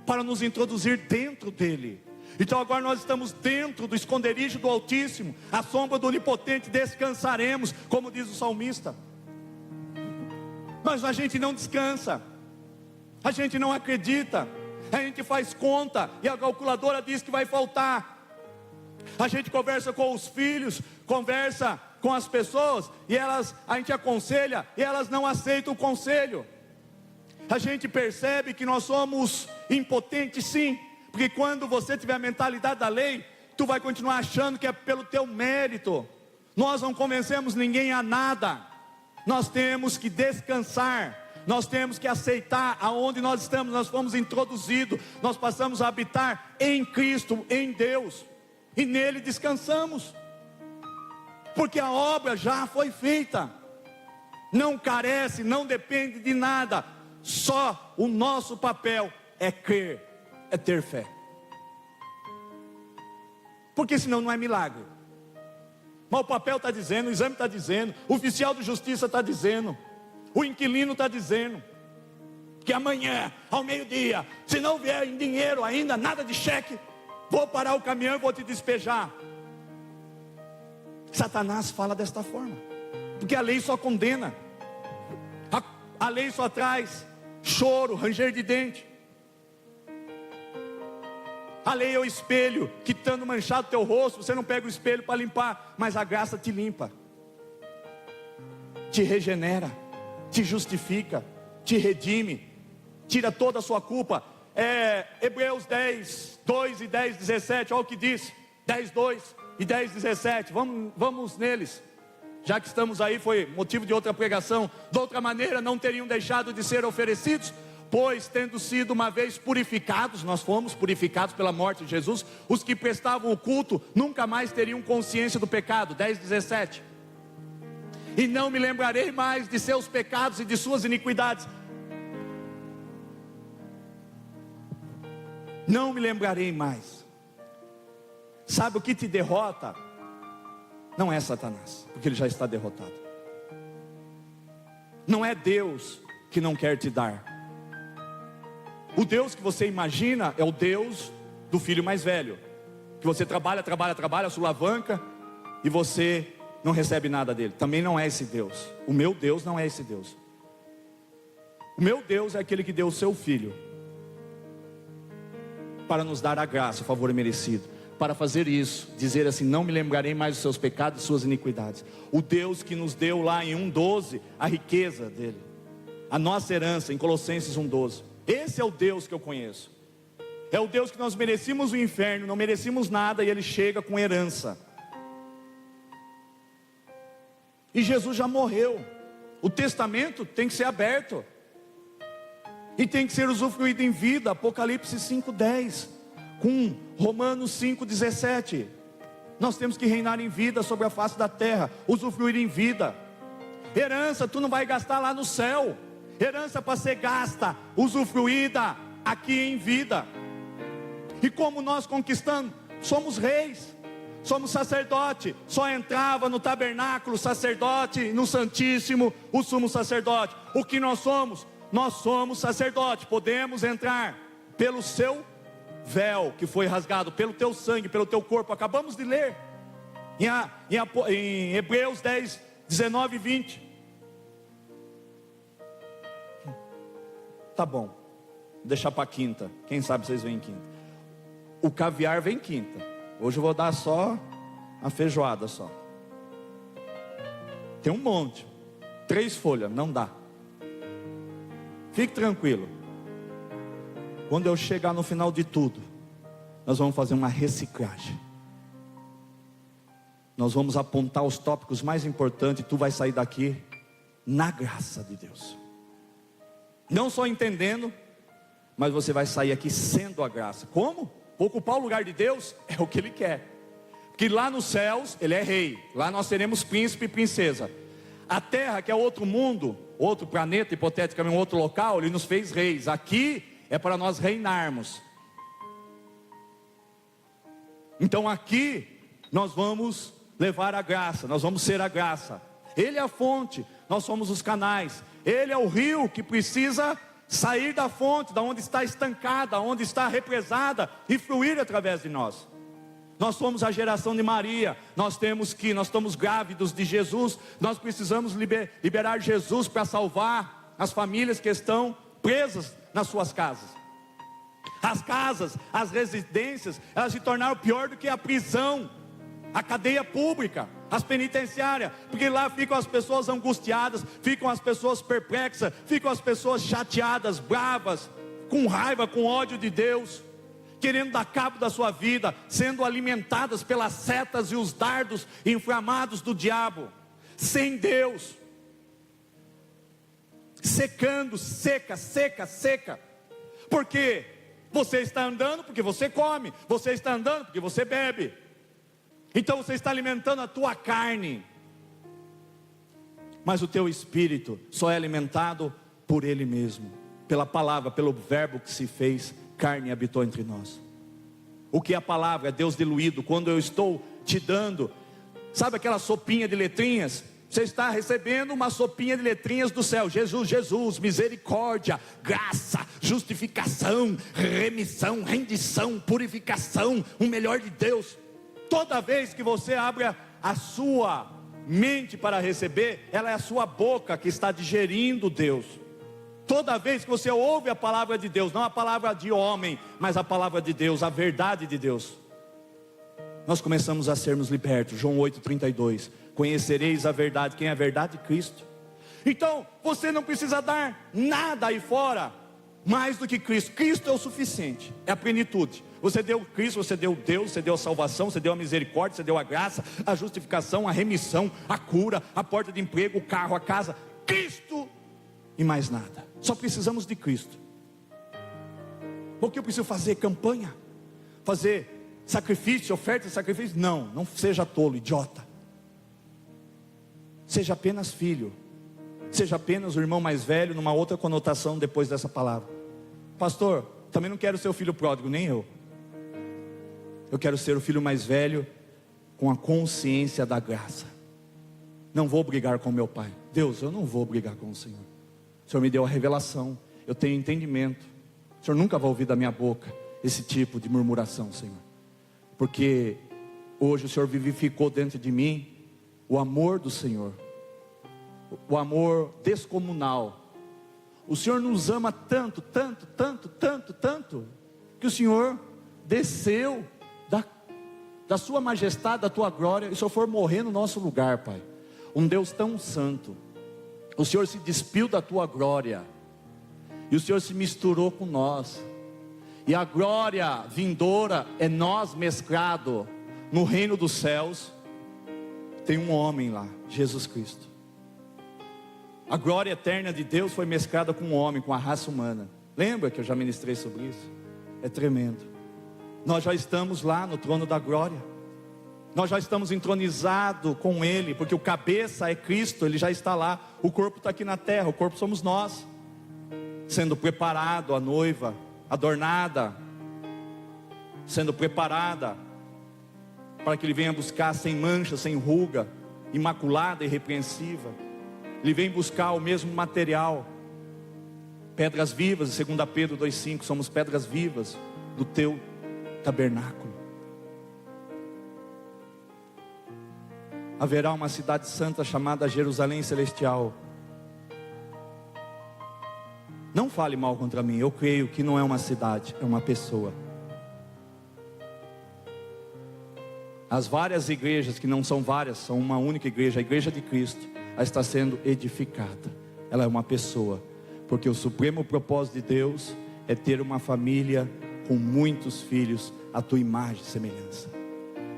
para nos introduzir dentro dele. Então agora nós estamos dentro do esconderijo do Altíssimo, à sombra do Onipotente descansaremos, como diz o salmista. Mas a gente não descansa, a gente não acredita, a gente faz conta e a calculadora diz que vai faltar. A gente conversa com os filhos, conversa com as pessoas e a gente aconselha e elas não aceitam o conselho. A gente percebe que nós somos impotentes, sim, porque quando você tiver a mentalidade da lei, tu vai continuar achando que é pelo teu mérito. Nós não convencemos ninguém a nada. Nós temos que descansar, nós temos que aceitar aonde nós estamos. Nós fomos introduzidos, nós passamos a habitar em Cristo, em Deus, e nele descansamos, porque a obra já foi feita, não carece, não depende de nada, só o nosso papel é crer, é ter fé, porque senão não é milagre. Mas o papel está dizendo, o exame está dizendo, o oficial de justiça está dizendo, o inquilino está dizendo, que amanhã, ao meio-dia, se não vier em dinheiro ainda, nada de cheque, vou parar o caminhão e vou te despejar. Satanás fala desta forma, porque a lei só condena, a lei só traz choro, ranger de dente. A lei é o espelho que estando manchado teu rosto, você não pega o espelho para limpar, mas a graça te limpa, te regenera, te justifica, te redime, tira toda a sua culpa. Hebreus 10, 2 e 10, 17, olha o que diz, 10, 2 e 10, 17, vamos neles, já que estamos aí, foi motivo de outra pregação. De outra maneira não teriam deixado de ser oferecidos, pois tendo sido uma vez purificados, nós fomos purificados pela morte de Jesus, os que prestavam o culto nunca mais teriam consciência do pecado. 10, 17, e não me lembrarei mais de seus pecados e de suas iniquidades. Não me lembrarei mais. Sabe o que te derrota? Não é Satanás, porque ele já está derrotado. Não é Deus que não quer te dar. O Deus que você imagina é o Deus do filho mais velho, que você trabalha, sulavanca, e você não recebe nada dele. Também não é esse Deus. O meu Deus não é esse Deus. O meu Deus é aquele que deu o seu filho para nos dar a graça, o favor merecido. Para fazer isso, dizer assim, não me lembrarei mais dos seus pecados e suas iniquidades. O Deus que nos deu lá em 1:12 a riqueza dele, a nossa herança, em Colossenses 1:12. Esse é o Deus que eu conheço. É o Deus que nós merecíamos o inferno, não merecíamos nada, e ele chega com herança. E Jesus já morreu. O testamento tem que ser aberto, e tem que ser usufruído em vida. Apocalipse 5:10, com Romanos 5:17. Nós temos que reinar em vida sobre a face da terra, usufruir em vida. Herança tu não vai gastar lá no céu. Herança para ser gasta, usufruída aqui em vida. E como nós conquistamos? Somos reis, somos sacerdote. Só entrava no tabernáculo sacerdote, no santíssimo o sumo sacerdote. O que nós somos? Nós somos sacerdote. Podemos entrar pelo seu véu que foi rasgado, pelo teu sangue, pelo teu corpo. Acabamos de ler em Hebreus 10, 19 e 20. Tá bom, vou deixar para quinta. Quem sabe vocês vêm quinta. O caviar vem quinta. Hoje eu vou dar só a feijoada só. Tem um monte, 3 folhas, não dá. Fique tranquilo. Quando eu chegar no final de tudo, nós vamos fazer uma reciclagem. Nós vamos apontar os tópicos mais importantes, e tu vai sair daqui na graça de Deus. Não só entendendo, mas você vai sair aqui sendo a graça. Como? Vou ocupar o lugar de Deus? É o que Ele quer. Porque lá nos céus, Ele é rei. Lá nós seremos príncipe e princesa. A terra, que é outro mundo, outro planeta, hipoteticamente um outro local, Ele nos fez reis. Aqui é para nós reinarmos. Então aqui nós vamos levar a graça, nós vamos ser a graça. Ele é a fonte, nós somos os canais. Ele é o rio que precisa sair da fonte, da onde está estancada, onde está represada, e fluir através de nós. Nós somos a geração de Maria. Nós estamos grávidos de Jesus. Nós precisamos liberar Jesus para salvar as famílias que estão presas nas suas casas. As casas, as residências, elas se tornaram pior do que a prisão, a cadeia pública, as penitenciárias, porque lá ficam as pessoas angustiadas, ficam as pessoas perplexas, ficam as pessoas chateadas, bravas, com raiva, com ódio de Deus, querendo dar cabo da sua vida, sendo alimentadas pelas setas e os dardos inflamados do diabo, sem Deus, secando, seca. Porque você está andando porque você come, você está andando porque você bebe. Então você está alimentando a tua carne, mas o teu espírito só é alimentado por Ele mesmo, pela palavra, pelo verbo que se fez carne e habitou entre nós. O que é a palavra? É Deus diluído. Quando eu estou te dando, sabe aquela sopinha de letrinhas? Você está recebendo uma sopinha de letrinhas do céu. Jesus, Jesus, misericórdia, graça, justificação, remissão, rendição, purificação, o melhor de Deus. Toda vez que você abre a sua mente para receber, ela é a sua boca que está digerindo Deus. Toda vez que você ouve a palavra de Deus, não a palavra de homem, mas a palavra de Deus, a verdade de Deus, nós começamos a sermos libertos. João 8,32, conhecereis a verdade. Quem é a verdade? Cristo. Então, você não precisa dar nada aí fora, mais do que Cristo. Cristo é o suficiente, é a plenitude. Você deu Cristo, você deu Deus, você deu a salvação, você deu a misericórdia, você deu a graça, a justificação, a remissão, a cura, a porta de emprego, o carro, a casa. Cristo e mais nada. Só precisamos de Cristo. O que eu preciso fazer? Campanha? Fazer sacrifício, oferta de sacrifício? Não, não seja tolo, idiota. Seja apenas filho. Seja apenas o irmão mais velho, numa outra conotação depois dessa palavra. Pastor, também não quero ser o filho pródigo, nem eu. Eu quero ser o filho mais velho com a consciência da graça. Não vou brigar com meu pai. Deus, eu não vou brigar com o Senhor. O Senhor me deu a revelação, eu tenho entendimento. O Senhor nunca vai ouvir da minha boca esse tipo de murmuração, Senhor. Porque hoje o Senhor vivificou dentro de mim o amor do Senhor, o amor descomunal. O Senhor nos ama tanto, que o Senhor desceu da sua majestade, da tua glória, e o Senhor for morrer no nosso lugar, Pai. Um Deus tão santo. O Senhor se despiu da tua glória, e o Senhor se misturou com nós, e a glória vindoura é nós mesclado no reino dos céus. Tem um homem lá, Jesus Cristo. A glória eterna de Deus foi mesclada com um homem, com a raça humana. Lembra que eu já ministrei sobre isso? É tremendo. Nós já estamos lá no trono da glória. Nós já estamos entronizados com Ele, porque o cabeça é Cristo, Ele já está lá. O corpo está aqui na terra, o corpo somos nós, sendo preparado, a noiva, adornada, sendo preparada, para que Ele venha buscar sem mancha, sem ruga, imaculada e irrepreensível. Ele vem buscar o mesmo material, pedras vivas, 2 Pedro 2,5, somos pedras vivas do teu tabernáculo. Haverá uma cidade santa chamada Jerusalém Celestial. Não fale mal contra mim, eu creio que não é uma cidade, é uma pessoa. As várias igrejas, que não são várias, são uma única igreja, a igreja de Cristo, ela está sendo edificada. Ela é uma pessoa, porque o supremo propósito de Deus é ter uma família com muitos filhos, a tua imagem e semelhança.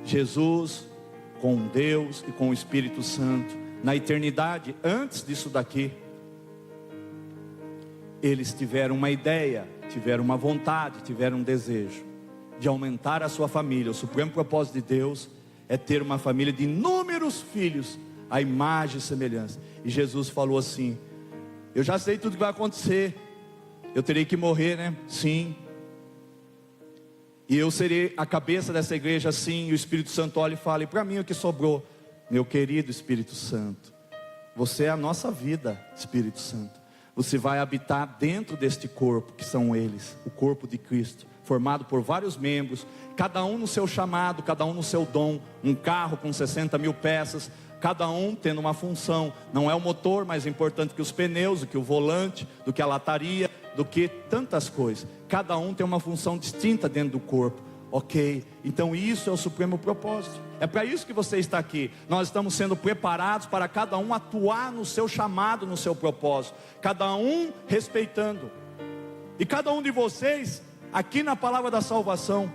Jesus com Deus e com o Espírito Santo, na eternidade, antes disso daqui, eles tiveram uma ideia, tiver uma vontade, tiver um desejo de aumentar a sua família, o supremo propósito de Deus é ter uma família de inúmeros filhos, a imagem e semelhança. E Jesus falou assim: eu já sei tudo que vai acontecer, eu terei que morrer, né? Sim. E eu serei a cabeça dessa igreja, sim. E o Espírito Santo olha e fala: e para mim o que sobrou? Meu querido Espírito Santo, você é a nossa vida, Espírito Santo. Você vai habitar dentro deste corpo, que são eles, o corpo de Cristo, formado por vários membros, cada um no seu chamado, cada um no seu dom. Um carro com 60 mil peças, cada um tendo uma função. Não é o motor mais importante que os pneus, do que o volante, do que a lataria, do que tantas coisas. Cada um tem uma função distinta dentro do corpo. Ok, então isso é o supremo propósito. É para isso que você está aqui. Nós estamos sendo preparados para cada um atuar no seu chamado, no seu propósito, cada um respeitando. E cada um de vocês aqui na palavra da salvação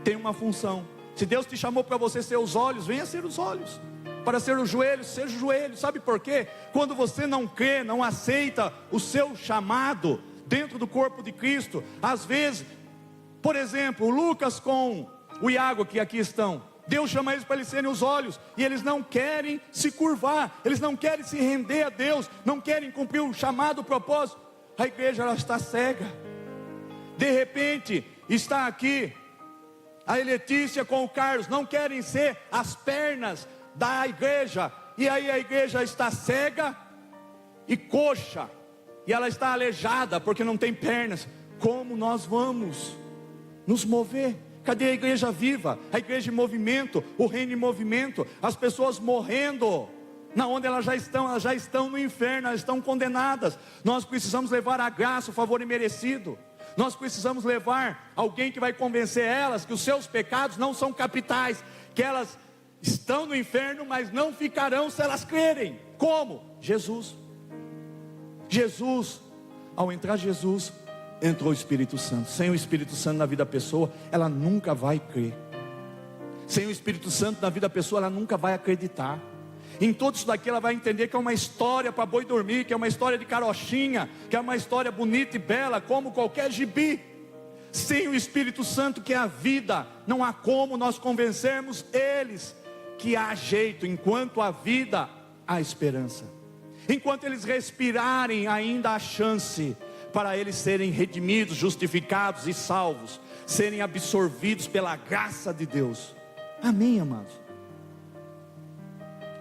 tem uma função. Se Deus te chamou para você ser os olhos, venha ser os olhos. Para ser os joelhos, seja o joelho. Sabe por quê? Quando você não crê, não aceita o seu chamado dentro do corpo de Cristo, às vezes, por exemplo, o Lucas com o Iago, que aqui estão, Deus chama eles para eles serem os olhos, e eles não querem se curvar, eles não querem se render a Deus, não querem cumprir o chamado, o propósito. A igreja, ela está cega. De repente, está aqui a Letícia com o Carlos, não querem ser as pernas da igreja, e aí a igreja está cega e coxa, e ela está aleijada porque não tem pernas. Como nós vamos nos mover? Cadê a igreja viva? A igreja em movimento, o reino em movimento, as pessoas morrendo, na onde elas já estão no inferno, elas estão condenadas. Nós precisamos levar a graça, o favor imerecido. Nós precisamos levar alguém que vai convencer elas que os seus pecados não são capitais, que elas estão no inferno, mas não ficarão se elas crerem. Como? Jesus. Ao entrar Jesus, entrou o Espírito Santo. Sem o Espírito Santo na vida da pessoa, ela nunca vai crer. Sem o Espírito Santo na vida da pessoa, ela nunca vai acreditar. Em tudo isso daqui ela vai entender que é uma história para boi dormir, que é uma história de carochinha, que é uma história bonita e bela, como qualquer gibi. Sem o Espírito Santo, que é a vida, não há como nós convencermos eles que há jeito. Enquanto há vida, há esperança. Enquanto eles respirarem, ainda há chance para eles serem redimidos, justificados e salvos, serem absorvidos pela graça de Deus. Amém, amados?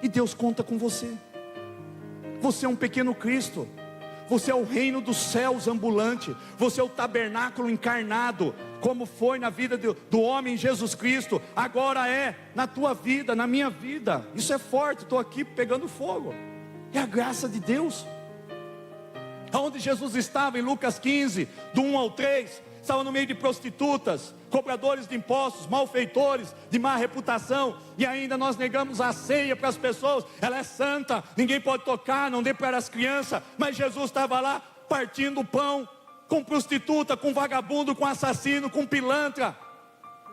E Deus conta com você. Você é um pequeno Cristo. Você é o reino dos céus ambulante. Você é o tabernáculo encarnado, como foi na vida do homem Jesus Cristo, agora é na tua vida, na minha vida. Isso é forte, estou aqui pegando fogo. É a graça de Deus. Aonde Jesus estava em Lucas 15, do 1 ao 3, estava no meio de prostitutas, cobradores de impostos, malfeitores, de má reputação, e ainda nós negamos a ceia para as pessoas. Ela é santa, ninguém pode tocar, não dê para as crianças. Mas Jesus estava lá partindo o pão com prostituta, com vagabundo, com assassino, com pilantra,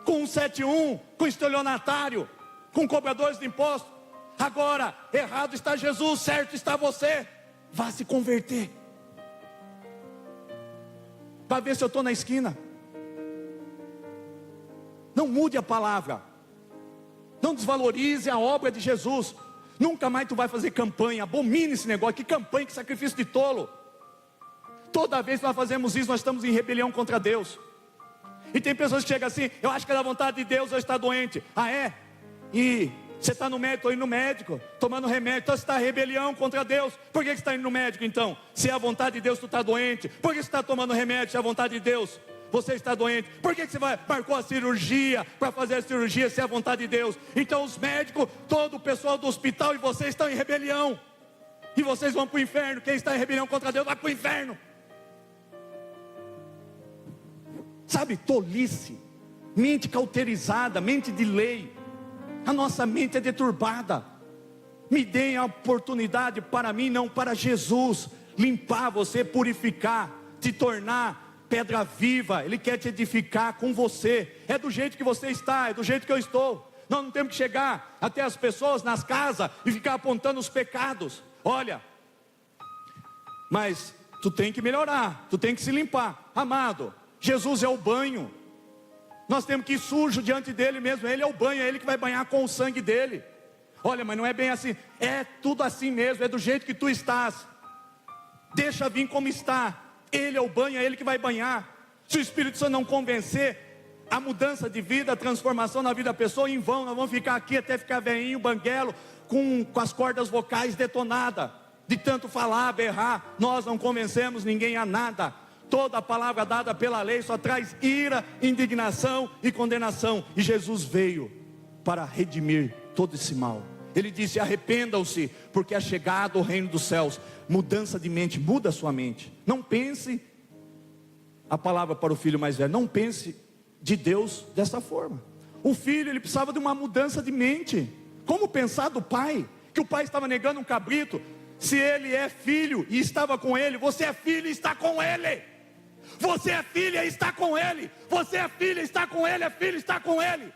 com 171, com estelionatário, com cobradores de impostos. Agora, errado está Jesus, certo está você. Vá se converter, para ver se eu estou na esquina. Não mude a palavra, não desvalorize a obra de Jesus. Nunca mais tu vai fazer campanha. Abomine esse negócio. Que campanha, que sacrifício de tolo. Toda vez que nós fazemos isso, nós estamos em rebelião contra Deus. E tem pessoas que chegam assim: eu acho que é da vontade de Deus eu estar doente. Ah, é? E você está no médico, estou indo no médico, tomando remédio. Então você está em rebelião contra Deus. Por que você está indo no médico então? Se é a vontade de Deus, tu está doente. Por que você está tomando remédio se é a vontade de Deus? Você está doente. Por que você marcou a cirurgia para fazer a cirurgia se é a vontade de Deus? Então os médicos, todo o pessoal do hospital e vocês estão em rebelião. E vocês vão para o inferno. Quem está em rebelião contra Deus vai para o inferno. Sabe, tolice, mente cauterizada, mente de lei. A nossa mente é deturbada. Me deem a oportunidade para mim, não para Jesus, limpar você, purificar, te tornar pedra viva. Ele quer te edificar com você. É do jeito que você está, é do jeito que eu estou. Nós não temos que chegar até as pessoas nas casas e ficar apontando os pecados. Olha, mas Tu tem que melhorar, tu tem que se limpar. Amado, Jesus é o banho. Nós temos que ir sujo diante dele mesmo. Ele é o banho, é ele que vai banhar com o sangue dele. Olha, mas não é bem assim. É tudo assim mesmo, é do jeito que tu estás. Deixa vir como está. Ele é o banho, é ele que vai banhar. Se o Espírito Santo não convencer, a mudança de vida, a transformação na vida da pessoa, em vão. Nós vamos ficar aqui até ficar velhinho, banguelo, com as cordas vocais detonadas, de tanto falar, berrar. Nós não convencemos ninguém a nada. Toda a palavra dada pela lei só traz ira, indignação e condenação. E Jesus veio para redimir todo esse mal. Ele disse: arrependam-se, porque é chegado o reino dos céus. Mudança de mente, muda a sua mente. Não pense, a palavra para o filho mais velho, não pense de Deus dessa forma. O filho, ele precisava de uma mudança de mente. Como pensar do pai? Que o pai estava negando um cabrito. Se ele é filho e estava com ele, você é filho e está com ele. Você é filha e está com ele. Você é filha e está com ele, é filho e está com ele.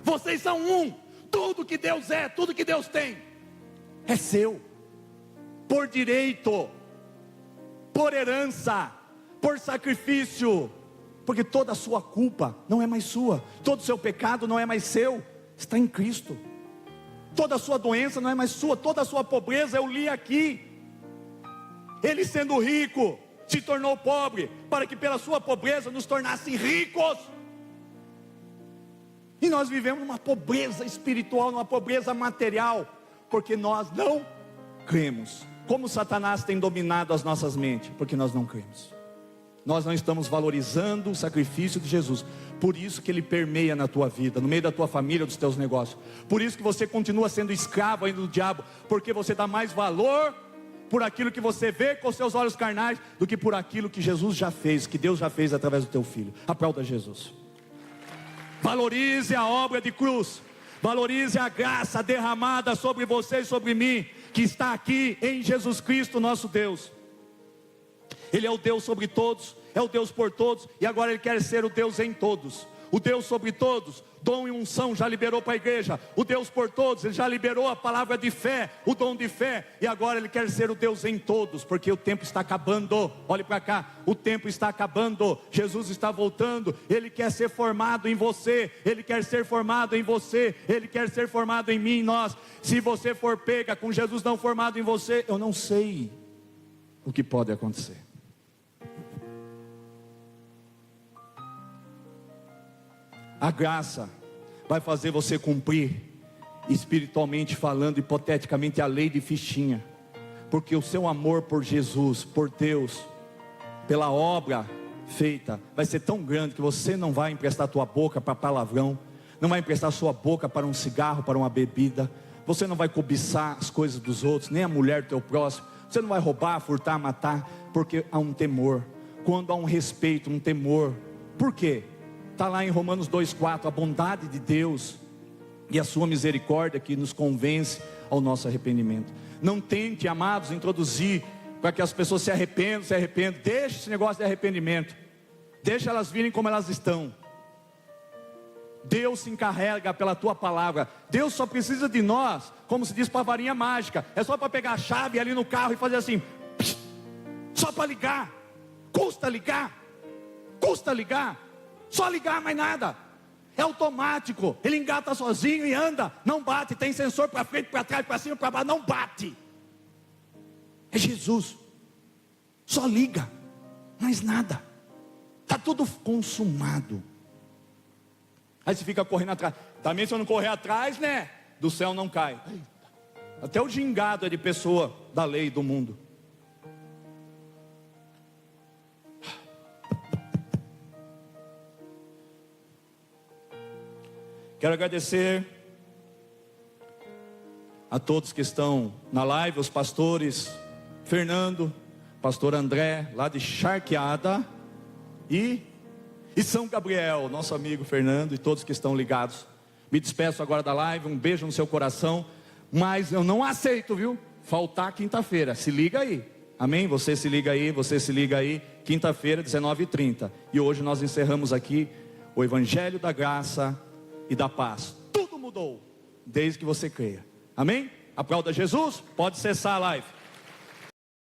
Vocês são um. Tudo que Deus é, tudo que Deus tem, é seu. Por direito, por herança, por sacrifício. Porque toda a sua culpa não é mais sua. Todo o seu pecado não é mais seu. Está em Cristo. Toda a sua doença não é mais sua. Toda a sua pobreza, eu li aqui. Ele sendo rico, se tornou pobre, para que pela sua pobreza nos tornasse ricos. E nós vivemos numa pobreza espiritual, numa pobreza material, porque nós não cremos. Como Satanás tem dominado as nossas mentes? Porque nós não cremos. Nós não estamos valorizando o sacrifício de Jesus. Por isso que ele permeia na tua vida, no meio da tua família, dos teus negócios. Por isso que você continua sendo escravo ainda do diabo, porque você dá mais valor por aquilo que você vê com os seus olhos carnais, do que por aquilo que Jesus já fez, que Deus já fez através do teu filho. Aplauda Jesus. Valorize a obra de cruz. Valorize a graça derramada sobre você e sobre mim, que está aqui em Jesus Cristo, nosso Deus. Ele é o Deus sobre todos, é o Deus por todos, e agora Ele quer ser o Deus em todos. O Deus sobre todos, dom e unção já liberou para a igreja. O Deus por todos, Ele já liberou a palavra de fé, o dom de fé. E agora Ele quer ser o Deus em todos, porque o tempo está acabando. Olhe para cá, o tempo está acabando. Jesus está voltando. Ele quer ser formado em você, Ele quer ser formado em você, Ele quer ser formado em mim, em nós. Se você for pega com Jesus não formado em você, eu não sei o que pode acontecer. A graça vai fazer você cumprir, espiritualmente falando, hipoteticamente, a lei de fichinha. Porque o seu amor por Jesus, por Deus, pela obra feita, vai ser tão grande que você não vai emprestar a tua boca para palavrão, não vai emprestar a sua boca para um cigarro, para uma bebida. Você não vai cobiçar as coisas dos outros, nem a mulher do teu próximo. Você não vai roubar, furtar, matar, porque há um temor. Quando há um respeito, um temor. Por quê? Está lá em Romanos 2,4, a bondade de Deus e a sua misericórdia que nos convence ao nosso arrependimento. Não tente, amados, introduzir para que as pessoas se arrependam. Deixa esse negócio de arrependimento. Deixa elas virem como elas estão. Deus se encarrega pela tua palavra. Deus só precisa de nós, como se diz, para a varinha mágica. É só para pegar a chave ali no carro e fazer assim, só para ligar. Custa ligar. Só ligar, mais nada. É automático. Ele engata sozinho e anda. Não bate. Tem sensor para frente, para trás, para cima, para baixo. Não bate. É Jesus. Só liga. Mais nada. Está tudo consumado. Aí você fica correndo atrás. Também se eu não correr atrás, né? Do céu não cai. Até o gingado é de pessoa da lei do mundo. Quero agradecer a todos que estão na live, os pastores Fernando, pastor André, lá de Charqueada, e São Gabriel, nosso amigo Fernando, e todos que estão ligados. Me despeço agora da live, um beijo no seu coração, mas eu não aceito, viu? Faltar quinta-feira, se liga aí, amém? Você se liga aí, quinta-feira, 19h30, e hoje nós encerramos aqui o Evangelho da Graça e da Paz. Tudo mudou, desde que você creia, amém? Aplauda Jesus, pode cessar a live.